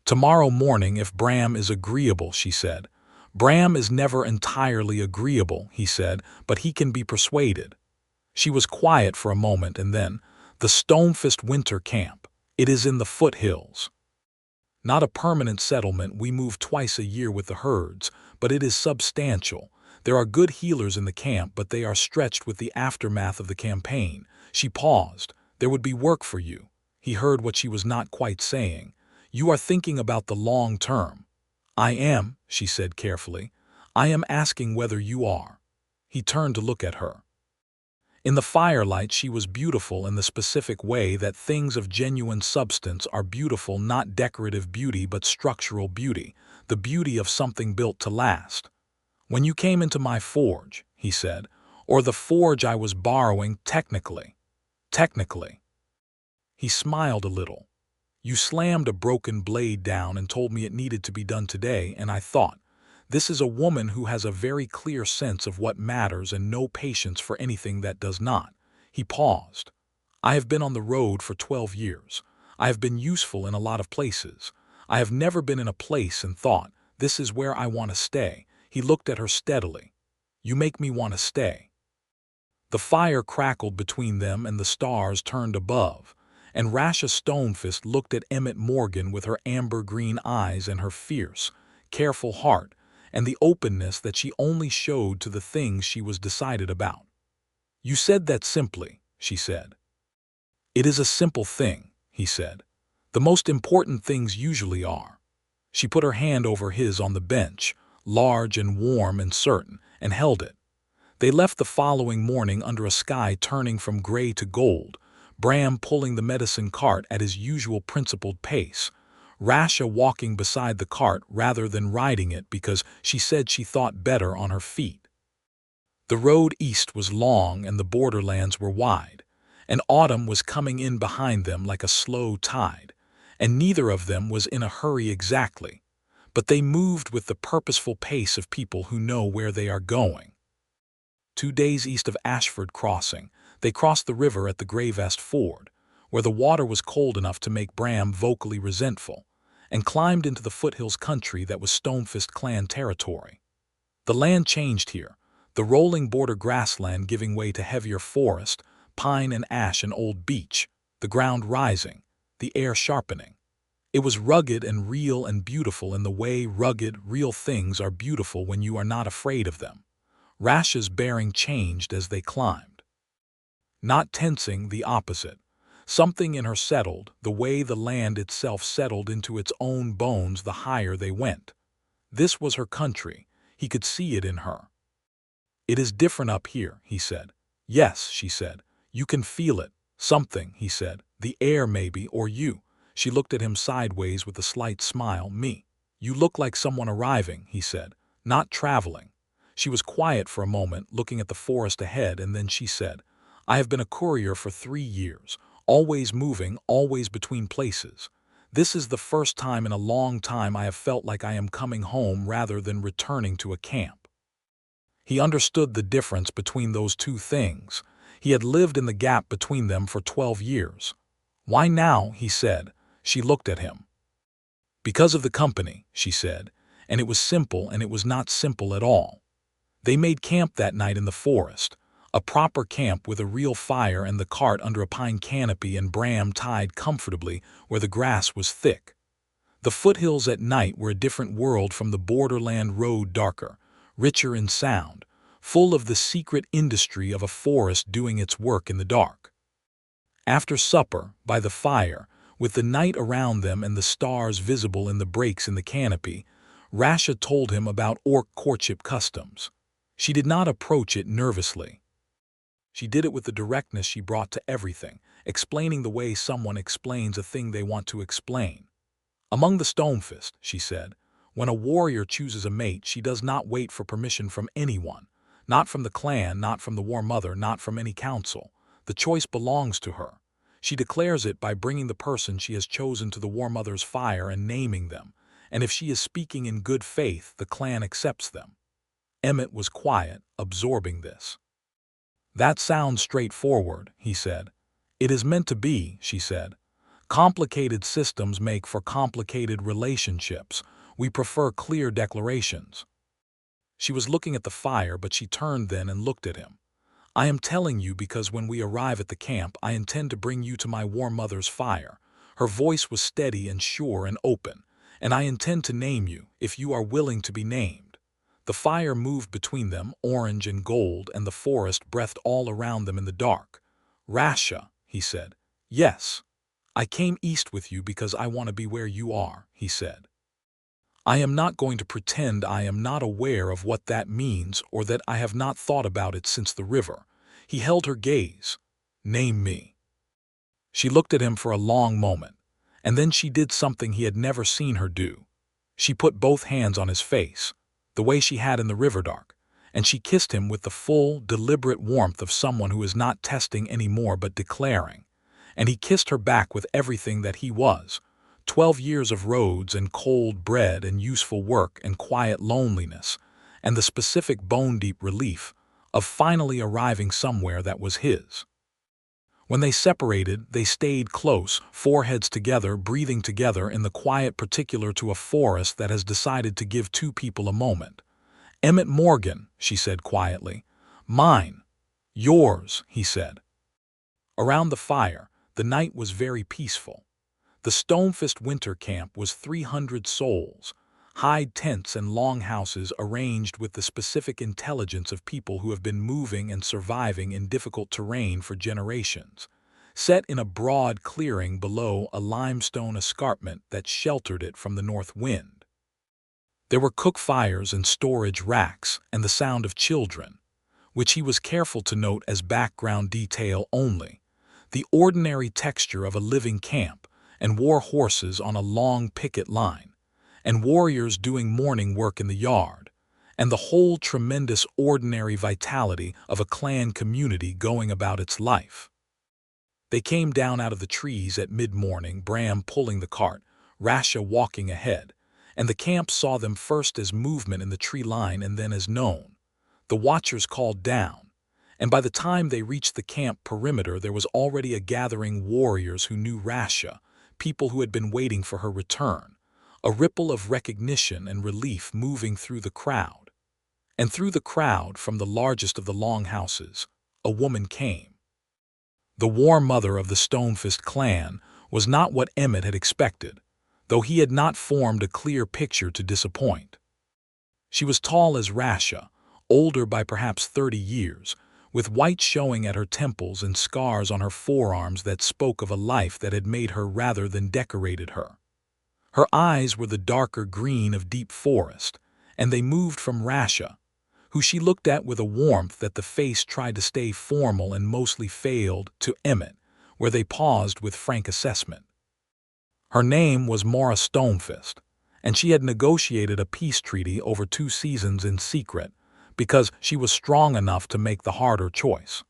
"Tomorrow morning if Bram is agreeable," she said. "Bram is never entirely agreeable," he said, "but he can be persuaded." She was quiet for a moment and then, "The Stonefist winter camp. It is in the foothills. Not a permanent settlement, we move twice a year with the herds, but it is substantial. There are good healers in the camp, but they are stretched with the aftermath of the campaign." She paused. "There would be work for you." He heard what she was not quite saying. "You are thinking about the long term." "I am," she said carefully. "I am asking whether you are." He turned to look at her. In the firelight she was beautiful in the specific way that things of genuine substance are beautiful, not decorative beauty but structural beauty, the beauty of something built to last. "When you came into my forge," he said, "or the forge I was borrowing, technically." "Technically." He smiled a little. "You slammed a broken blade down and told me it needed to be done today, and I thought, this is a woman who has a very clear sense of what matters and no patience for anything that does not." He paused. "I have been on the road for 12 years. I have been useful in a lot of places. I have never been in a place and thought, this is where I want to stay." He looked at her steadily. "You make me want to stay." The fire crackled between them and the stars turned above, and Rasha Stonefist looked at Emmett Morgan with her amber-green eyes and her fierce, careful heart, and the openness that she only showed to the things she was decided about. "You said that simply," she said. "It is a simple thing," he said. "The most important things usually are." She put her hand over his on the bench, large and warm and certain, and held it. They left the following morning under a sky turning from gray to gold, Bram pulling the medicine cart at his usual principled pace, Rasha walking beside the cart rather than riding it because she said she thought better on her feet. The road east was long and the borderlands were wide, and autumn was coming in behind them like a slow tide, and neither of them was in a hurry exactly, but they moved with the purposeful pace of people who know where they are going. 2 days east of Ashford Crossing, they crossed the river at the Gravest Ford, where the water was cold enough to make Bram vocally resentful, and climbed into the foothills country that was Stonefist clan territory. The land changed here, the rolling border grassland giving way to heavier forest, pine and ash and old beech, the ground rising, the air sharpening. It was rugged and real and beautiful in the way rugged, real things are beautiful when you are not afraid of them. Rasha's bearing changed as they climbed. Not tensing, the opposite. Something in her settled, the way the land itself settled into its own bones the higher they went. This was her country. He could see it in her. "It is different up here," he said. "Yes," she said. "You can feel it. Something," he said. "The air maybe, or you." She looked at him sideways with a slight smile. "Me. You look like someone arriving," he said. "Not traveling." She was quiet for a moment, looking at the forest ahead, and then she said, "I have been a courier for 3 years. Always moving, always between places. This is the first time in a long time I have felt like I am coming home rather than returning to a camp." He understood the difference between those two things. He had lived in the gap between them for 12 years. "Why now?" he said. She looked at him. "Because of the company," she said, and it was simple and it was not simple at all. They made camp that night in the forest. A proper camp with a real fire and the cart under a pine canopy and Bram tied comfortably where the grass was thick. The foothills at night were a different world from the borderland road, darker, richer in sound, full of the secret industry of a forest doing its work in the dark. After supper, by the fire, with the night around them and the stars visible in the breaks in the canopy, Rasha told him about orc courtship customs. She did not approach it nervously. She did it with the directness she brought to everything, explaining the way someone explains a thing they want to explain. Among the Stonefist, she said, when a warrior chooses a mate, she does not wait for permission from anyone, not from the clan, not from the War Mother, not from any council. The choice belongs to her. She declares it by bringing the person she has chosen to the War Mother's fire and naming them, and if she is speaking in good faith, the clan accepts them. Emmett was quiet, absorbing this. That sounds straightforward, he said. It is meant to be, she said. Complicated systems make for complicated relationships. We prefer clear declarations. She was looking at the fire, but she turned then and looked at him. I am telling you because when we arrive at the camp, I intend to bring you to my War Mother's fire. Her voice was steady and sure and open. And I intend to name you, if you are willing to be named. The fire moved between them, orange and gold, and the forest breathed all around them in the dark. Rasha, he said. Yes. I came east with you because I want to be where you are, he said. I am not going to pretend I am not aware of what that means or that I have not thought about it since the river. He held her gaze. Name me. She looked at him for a long moment, and then she did something he had never seen her do. She put both hands on his face, the way she had in the river dark, and she kissed him with the full, deliberate warmth of someone who is not testing any more but declaring. And he kissed her back with everything that he was, 12 years of roads and cold bread and useful work and quiet loneliness, and the specific bone-deep relief of finally arriving somewhere that was his. When they separated, they stayed close, foreheads together, breathing together in the quiet particular to a forest that has decided to give two people a moment. Emmett Morgan, she said quietly. Mine. Yours, he said. Around the fire, the night was very peaceful. The Stonefist winter camp was 300 souls, hide tents and longhouses arranged with the specific intelligence of people who have been moving and surviving in difficult terrain for generations, set in a broad clearing below a limestone escarpment that sheltered it from the north wind. There were cook fires and storage racks and the sound of children, which he was careful to note as background detail only, the ordinary texture of a living camp, and war horses on a long picket line, and warriors doing morning work in the yard, and the whole tremendous ordinary vitality of a clan community going about its life. They came down out of the trees at mid-morning, Bram pulling the cart, Rasha walking ahead, and the camp saw them first as movement in the tree line and then as known. The watchers called down, and by the time they reached the camp perimeter there was already a gathering warriors who knew Rasha, people who had been waiting for her return, a ripple of recognition and relief moving through the crowd. And through the crowd, from the largest of the longhouses, a woman came. The War Mother of the Stonefist clan was not what Emmett had expected, though he had not formed a clear picture to disappoint. She was tall as Rasha, older by perhaps 30 years, with white showing at her temples and scars on her forearms that spoke of a life that had made her rather than decorated her. Her eyes were the darker green of deep forest, and they moved from Rasha, who she looked at with a warmth that the face tried to stay formal and mostly failed, to Emmett, where they paused with frank assessment. Her name was Rasha Stonefist, and she had negotiated a peace treaty over 2 seasons in secret, because she was strong enough to make the harder choice.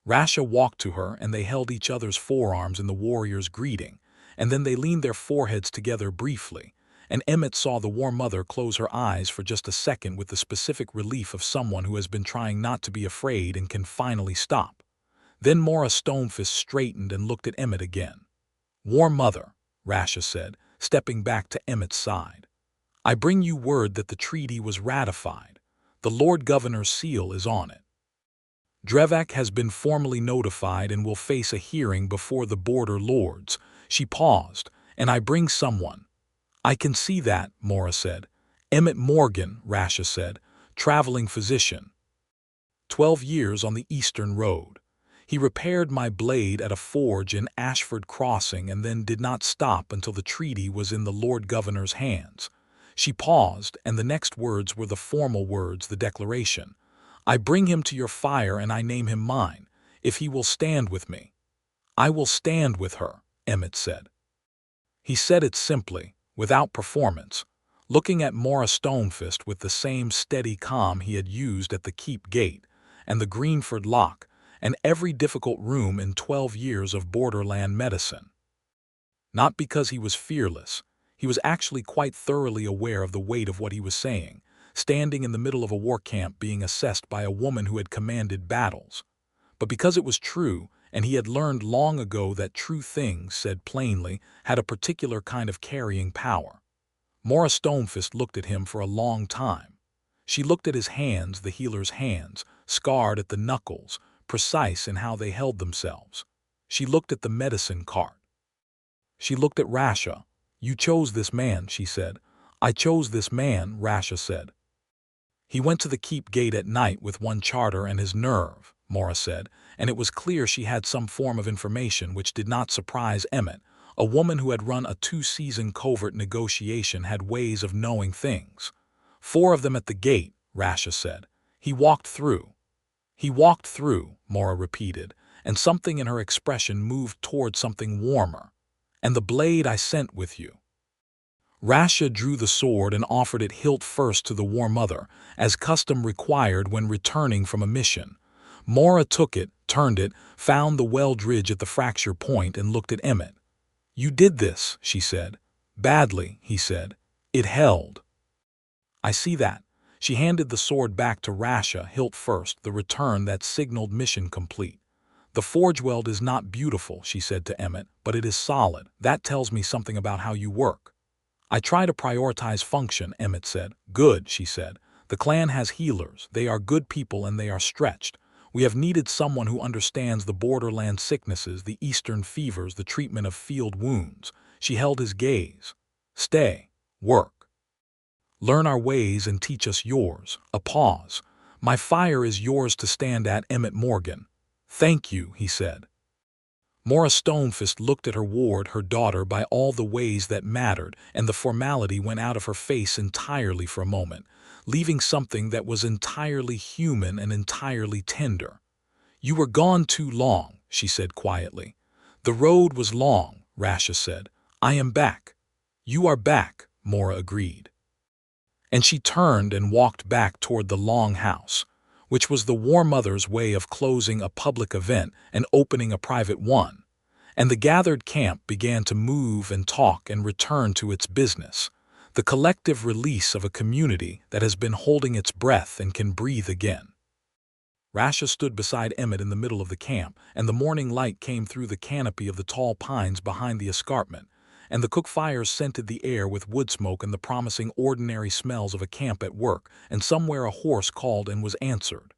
Rasha walked to her and they held each other's forearms in the warrior's greeting, and then they leaned their foreheads together briefly, and Emmett saw the War Mother close her eyes for just a second with the specific relief of someone who has been trying not to be afraid and can finally stop. Then Rasha Stonefist straightened and looked at Emmett again. War Mother, Rasha said, stepping back to Emmett's side. I bring you word that the treaty was ratified. The Lord Governor's seal is on it. Drevak has been formally notified and will face a hearing before the border lords. She paused. And I bring someone. I can see that, Mora said. Emmett Morgan, Rasha said, traveling physician. 12 years on the Eastern Road. He repaired my blade at a forge in Ashford Crossing and then did not stop until the treaty was in the Lord Governor's hands. She paused, and the next words were the formal words, the declaration. I bring him to your fire and I name him mine, if he will stand with me. I will stand with her, Emmett said. He said it simply, without performance, looking at Mora Stonefist with the same steady calm he had used at the keep gate, and the Greenford lock, and every difficult room in 12 years of borderland medicine. Not because he was fearless, he was actually quite thoroughly aware of the weight of what he was saying, standing in the middle of a war camp being assessed by a woman who had commanded battles. But because it was true, and he had learned long ago that true things, said plainly, had a particular kind of carrying power. Mora Stonefist looked at him for a long time. She looked at his hands, the healer's hands, scarred at the knuckles, precise in how they held themselves. She looked at the medicine cart. She looked at Rasha. You chose this man, she said. I chose this man, Rasha said. He went to the keep gate at night with one charter and his nerve, Mora said, and it was clear she had some form of information which did not surprise Emmett. A woman who had run a 2-season covert negotiation had ways of knowing things. 4 of them at the gate, Rasha said. He walked through. He walked through, Mora repeated, and something in her expression moved toward something warmer. And the blade I sent with you. Rasha drew the sword and offered it hilt first to the War Mother, as custom required when returning from a mission. Mora took it, turned it, found the weld ridge at the fracture point, and looked at Emmett. You did this, she said. Badly, he said. It held. I see that. She handed the sword back to Rasha, hilt first, the return that signaled mission complete. The forge weld is not beautiful, she said to Emmett, but it is solid. That tells me something about how you work. I try to prioritize function, Emmett said. Good, she said. The clan has healers. They are good people and they are stretched. We have needed someone who understands the borderland sicknesses, the eastern fevers, the treatment of field wounds. She held his gaze. Stay. Work. Learn our ways and teach us yours. A pause. My fire is yours to stand at, Emmett Morgan. Thank you, he said. Mora Stonefist looked at her ward, her daughter, by all the ways that mattered, and the formality went out of her face entirely for a moment, leaving something that was entirely human and entirely tender. You were gone too long, she said quietly. The road was long, Rasha said. I am back. You are back, Mora agreed. And she turned and walked back toward the long house, which was the War Mother's way of closing a public event and opening a private one, and the gathered camp began to move and talk and return to its business, the collective release of a community that has been holding its breath and can breathe again. Rasha stood beside Emmett in the middle of the camp, and the morning light came through the canopy of the tall pines behind the escarpment, and the cook fires scented the air with wood smoke and the promising ordinary smells of a camp at work, and somewhere a horse called and was answered.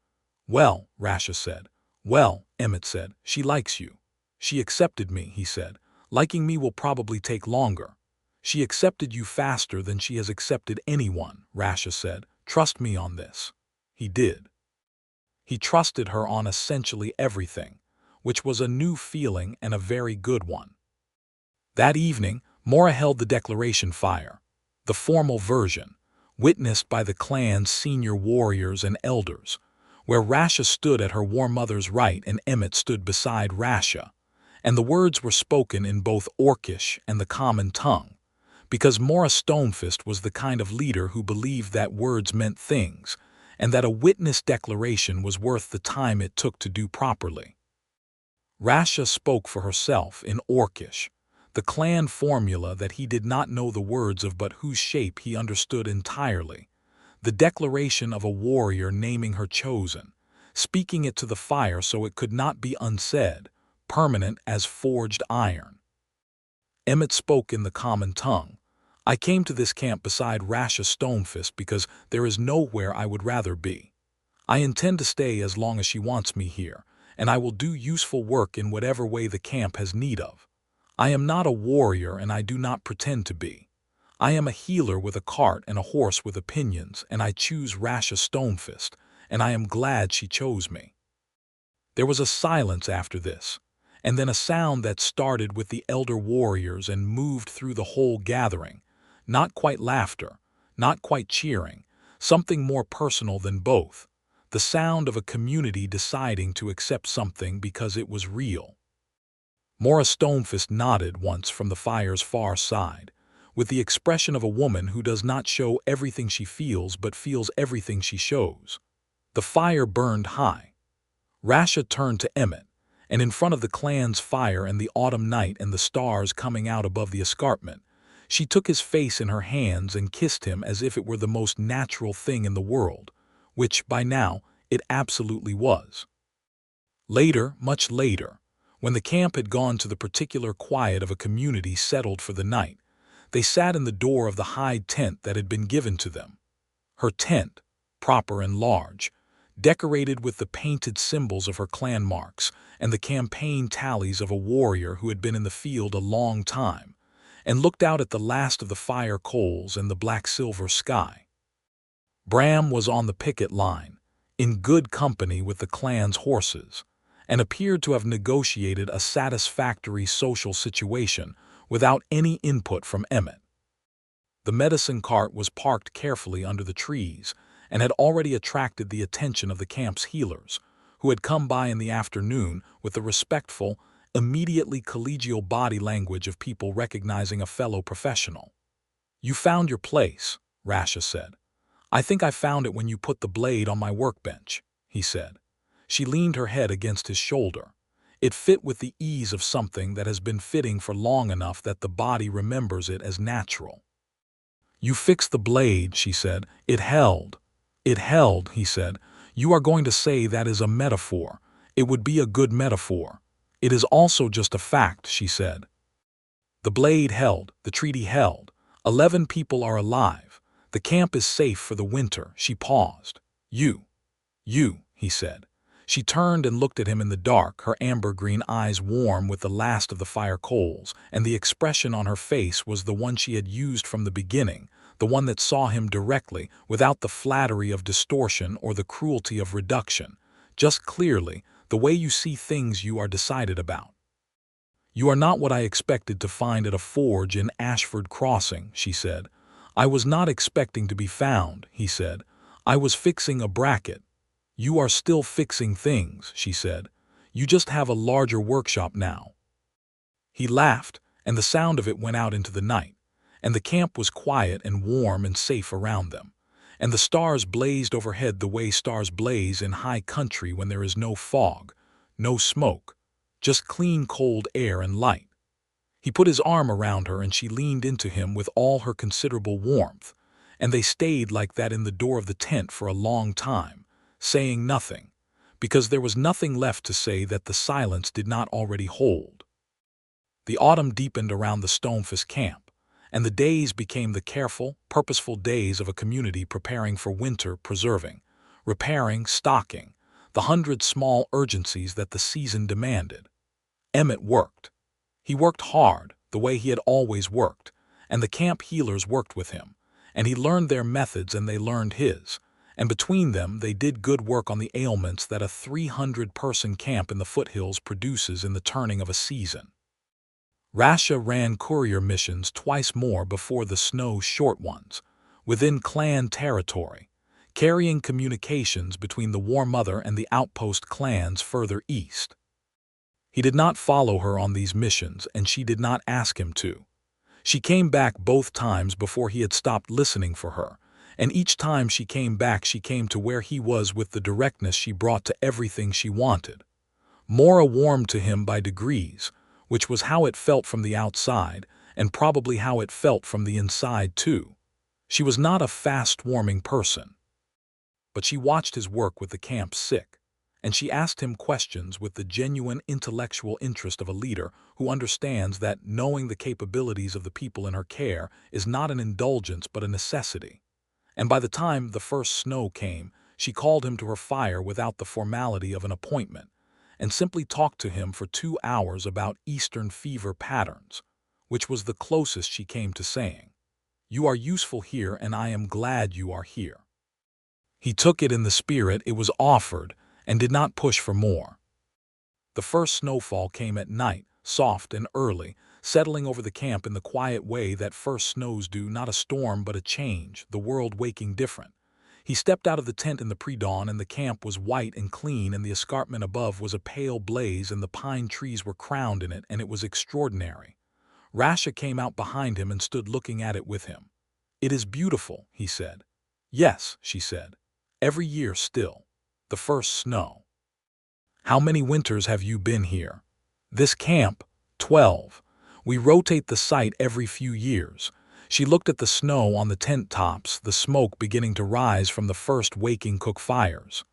Well, Rasha said. Well, Emmett said, she likes you. She accepted me, he said. Liking me will probably take longer. She accepted you faster than she has accepted anyone, Rasha said. Trust me on this. He did. He trusted her on essentially everything, which was a new feeling and a very good one. That evening, Mora held the declaration fire, the formal version, witnessed by the clan's senior warriors and elders, where Rasha stood at her War Mother's right and Emmett stood beside Rasha, and the words were spoken in both orcish and the common tongue, because Mora Stonefist was the kind of leader who believed that words meant things, and that a witness declaration was worth the time it took to do properly. Rasha spoke for herself in orcish, the clan formula that he did not know the words of but whose shape he understood entirely, the declaration of a warrior naming her chosen, speaking it to the fire so it could not be unsaid, permanent as forged iron. Emmett spoke in the common tongue. I came to this camp beside Rasha Stonefist because there is nowhere I would rather be. I intend to stay as long as she wants me here, and I will do useful work in whatever way the camp has need of. I am not a warrior, and I do not pretend to be. I am a healer with a cart and a horse with opinions, and I choose Rasha Stonefist, and I am glad she chose me." There was a silence after this, and then a sound that started with the elder warriors and moved through the whole gathering. Not quite laughter, not quite cheering, something more personal than both. The sound of a community deciding to accept something because it was real. Mora Stonefist nodded once from the fire's far side, with the expression of a woman who does not show everything she feels but feels everything she shows. The fire burned high. Rasha turned to Emmett, and in front of the clan's fire and the autumn night and the stars coming out above the escarpment, she took his face in her hands and kissed him as if it were the most natural thing in the world, which, by now, it absolutely was. Later, much later, when the camp had gone to the particular quiet of a community settled for the night, they sat in the door of the hide tent that had been given to them. Her tent, proper and large, decorated with the painted symbols of her clan marks and the campaign tallies of a warrior who had been in the field a long time, and looked out at the last of the fire coals and the black-silver sky. Bram was on the picket line, in good company with the clan's horses, and appeared to have negotiated a satisfactory social situation without any input from Emmett. The medicine cart was parked carefully under the trees and had already attracted the attention of the camp's healers, who had come by in the afternoon with the respectful, immediately collegial body language of people recognizing a fellow professional. "You found your place," Rasha said. "I think I found it when you put the blade on my workbench," he said. She leaned her head against his shoulder. It fit with the ease of something that has been fitting for long enough that the body remembers it as natural. "You fixed the blade," she said. "It held." "It held," he said. "You are going to say that is a metaphor. It would be a good metaphor." "It is also just a fact," she said. "The blade held, the treaty held. 11 people are alive. The camp is safe for the winter." She paused. You, he said. She turned and looked at him in the dark, her amber-green eyes warm with the last of the fire coals, and the expression on her face was the one she had used from the beginning, the one that saw him directly, without the flattery of distortion or the cruelty of reduction, just clearly, the way you see things you are decided about. "You are not what I expected to find at a forge in Ashford Crossing," she said. "I was not expecting to be found," he said. "I was fixing a bracket." "You are still fixing things," she said. "You just have a larger workshop now." He laughed, and the sound of it went out into the night, and the camp was quiet and warm and safe around them, and the stars blazed overhead the way stars blaze in high country when there is no fog, no smoke, just clean cold air and light. He put his arm around her and she leaned into him with all her considerable warmth, and they stayed like that in the door of the tent for a long time, saying nothing, because there was nothing left to say that the silence did not already hold. The autumn deepened around the Stonefist camp, and the days became the careful, purposeful days of a community preparing for winter, preserving, repairing, stocking, the 100 small urgencies that the season demanded. Emmett worked. He worked hard, the way he had always worked, and the camp healers worked with him, and he learned their methods and they learned his, and between them they did good work on the ailments that a 300-person camp in the foothills produces in the turning of a season. Rasha ran courier missions twice more before the Snow's short ones, within clan territory, carrying communications between the War Mother and the outpost clans further east. He did not follow her on these missions, and she did not ask him to. She came back both times before he had stopped listening for her, and each time she came back she came to where he was with the directness she brought to everything she wanted. Mora warmed to him by degrees, which was how it felt from the outside, and probably how it felt from the inside too. She was not a fast-warming person. But she watched his work with the camp sick, and she asked him questions with the genuine intellectual interest of a leader who understands that knowing the capabilities of the people in her care is not an indulgence but a necessity. And by the time the first snow came, She called him to her fire without the formality of an appointment, and simply talked to him for 2 hours about Eastern fever patterns, which was the closest she came to saying, "You are useful here, and I am glad you are here." He took it in the spirit it was offered and did not push for more. The first snowfall came at night, soft and early, settling over the camp in the quiet way that first snows do, not a storm but a change, the world waking different. He stepped out of the tent in the pre-dawn, and the camp was white and clean, and the escarpment above was a pale blaze, and the pine trees were crowned in it, and it was extraordinary. Rasha came out behind him and stood looking at it with him. "It is beautiful," he said. "Yes," she said. "Every year still. The first snow." "How many winters have you been here?" "This camp? 12. We rotate the site every few years." She looked at the snow on the tent tops, the smoke beginning to rise from the first waking cook fires.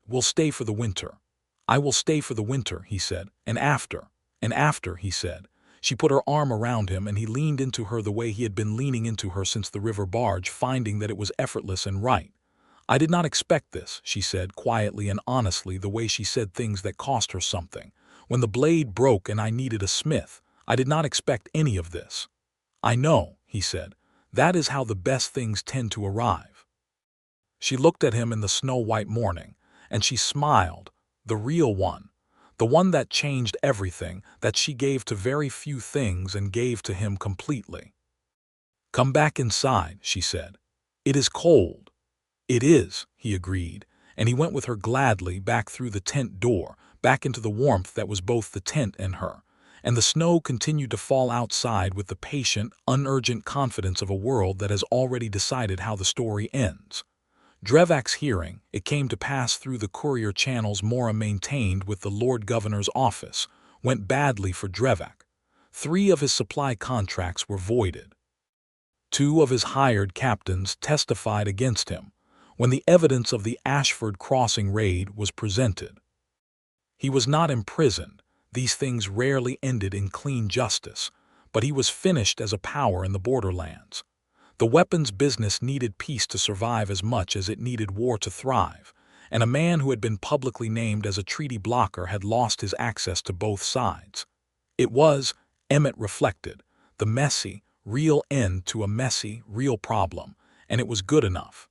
"We'll stay for the winter." "I will stay for the winter," he said. And after, he said. She put her arm around him, and he leaned into her the way he had been leaning into her since the river barge, finding that it was effortless and right. "I did not expect this," she said, quietly and honestly, the way she said things that cost her something. "When the blade broke and I needed a smith, I did not expect any of this." "I know," he said. "That is how the best things tend to arrive." She looked at him in the snow-white morning, and she smiled, the real one, the one that changed everything, that she gave to very few things and gave to him completely. "Come back inside," she said. "It is cold." "It is," he agreed, and he went with her gladly back through the tent door, back into the warmth that was both the tent and her. And the snow continued to fall outside with the patient, unurgent confidence of a world that has already decided how the story ends. Drevak's hearing, it came to pass through the courier channels Mora maintained with the Lord Governor's office, went badly for Drevak. 3 of his supply contracts were voided. 2 of his hired captains testified against him when the evidence of the Ashford Crossing raid was presented. He was not imprisoned. These things rarely ended in clean justice, but he was finished as a power in the borderlands. The weapons business needed peace to survive as much as it needed war to thrive, and a man who had been publicly named as a treaty blocker had lost his access to both sides. It was, Emmett reflected, the messy, real end to a messy, real problem, and it was good enough.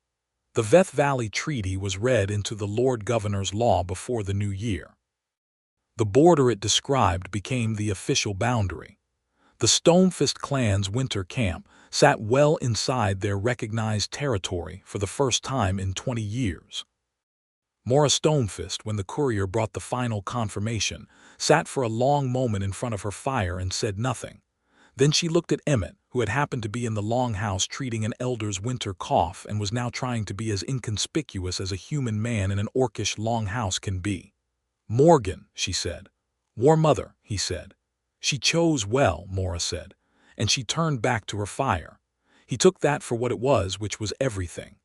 The Veth Valley Treaty was read into the Lord Governor's law before the new year. The border it described became the official boundary. The Stonefist clan's winter camp sat well inside their recognized territory for the first time in 20 years. Mora Stonefist, when the courier brought the final confirmation, sat for a long moment in front of her fire and said nothing. Then she looked at Emmett, who had happened to be in the longhouse treating an elder's winter cough and was now trying to be as inconspicuous as a human man in an orcish longhouse can be. "Morgan," she said. "War mother," he said. "She chose well," Mora said, and she turned back to her fire. He took that for what it was, which was everything.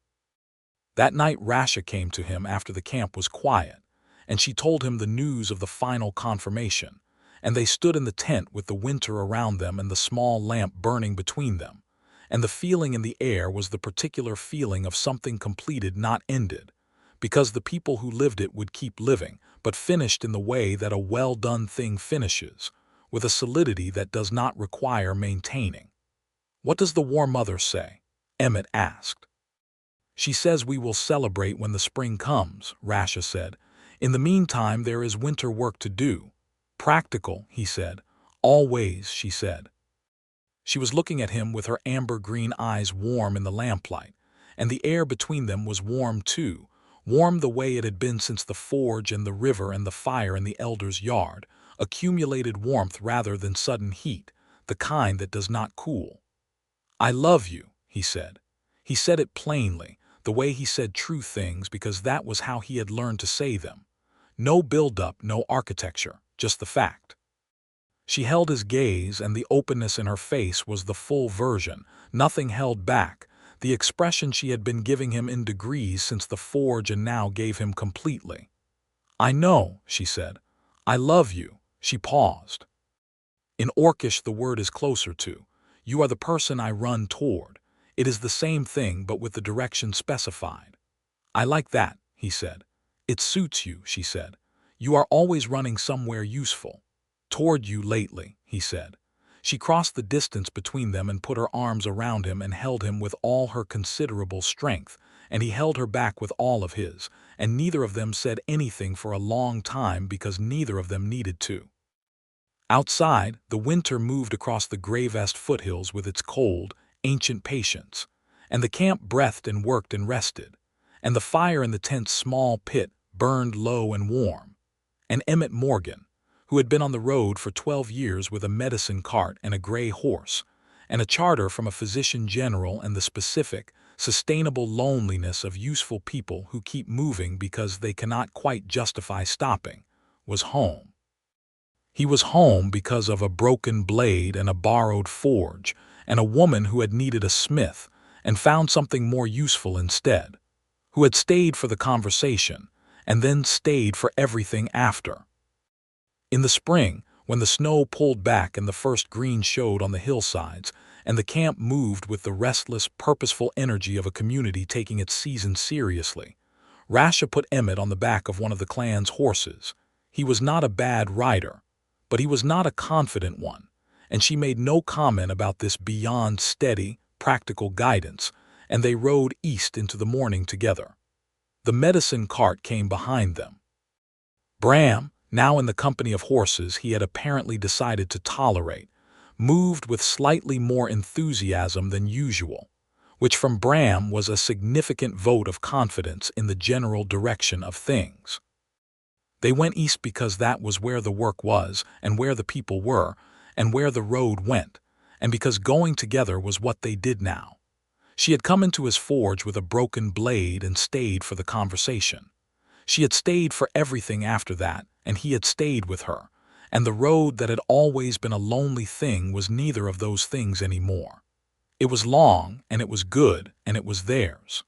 That night Rasha came to him after the camp was quiet, and she told him the news of the final confirmation, and they stood in the tent with the winter around them and the small lamp burning between them, and the feeling in the air was the particular feeling of something completed, not ended, because the people who lived it would keep living, but finished in the way that a well-done thing finishes, with a solidity that does not require maintaining. "What does the War Mother say?" Emmett asked. "She says we will celebrate when the spring comes," Rasha said. "In the meantime there is winter work to do." "Practical," he said. "Always," she said. She was looking at him with her amber-green eyes warm in the lamplight, and the air between them was warm too, warm the way it had been since the forge and the river and the fire in the elder's yard, accumulated warmth rather than sudden heat, the kind that does not cool. "I love you," he said. He said it plainly, the way he said true things, because that was how he had learned to say them. No build-up, no architecture, just the fact. She held his gaze, and the openness in her face was the full version, nothing held back, the expression she had been giving him in degrees since the forge and now gave him completely. "I know," she said. "I love you." She paused. In Orcish the word is closer to. You are the person I run toward. It is the same thing but with the direction specified. "I like that," he said. "It suits you," she said. "You are always running somewhere useful." "Toward you lately," he said. She crossed the distance between them and put her arms around him and held him with all her considerable strength, and he held her back with all of his, and neither of them said anything for a long time because neither of them needed to. Outside, the winter moved across the Gravest foothills with its cold, ancient patience, and the camp breathed and worked and rested, and the fire in the tent's small pit burned low and warm. And Emmett Morgan, who had been on the road for 12 years with a medicine cart and a gray horse, and a charter from a physician general, and the specific, sustainable loneliness of useful people who keep moving because they cannot quite justify stopping, was home. He was home because of a broken blade and a borrowed forge, and a woman who had needed a smith and found something more useful instead, who had stayed for the conversation and then stayed for everything after. In the spring, when the snow pulled back and the first green showed on the hillsides, and the camp moved with the restless, purposeful energy of a community taking its season seriously, Rasha put Emmett on the back of one of the clan's horses. He was not a bad rider, but he was not a confident one, and she made no comment about this beyond steady, practical guidance, and they rode east into the morning together. The medicine cart came behind them. Bram, now in the company of horses he had apparently decided to tolerate, moved with slightly more enthusiasm than usual, which from Bram was a significant vote of confidence in the general direction of things. They went east because that was where the work was, and where the people were, and where the road went, and because going together was what they did now. She had come into his forge with a broken blade and stayed for the conversation. She had stayed for everything after that, and he had stayed with her, and the road that had always been a lonely thing was neither of those things anymore. It was long, and it was good, and it was theirs.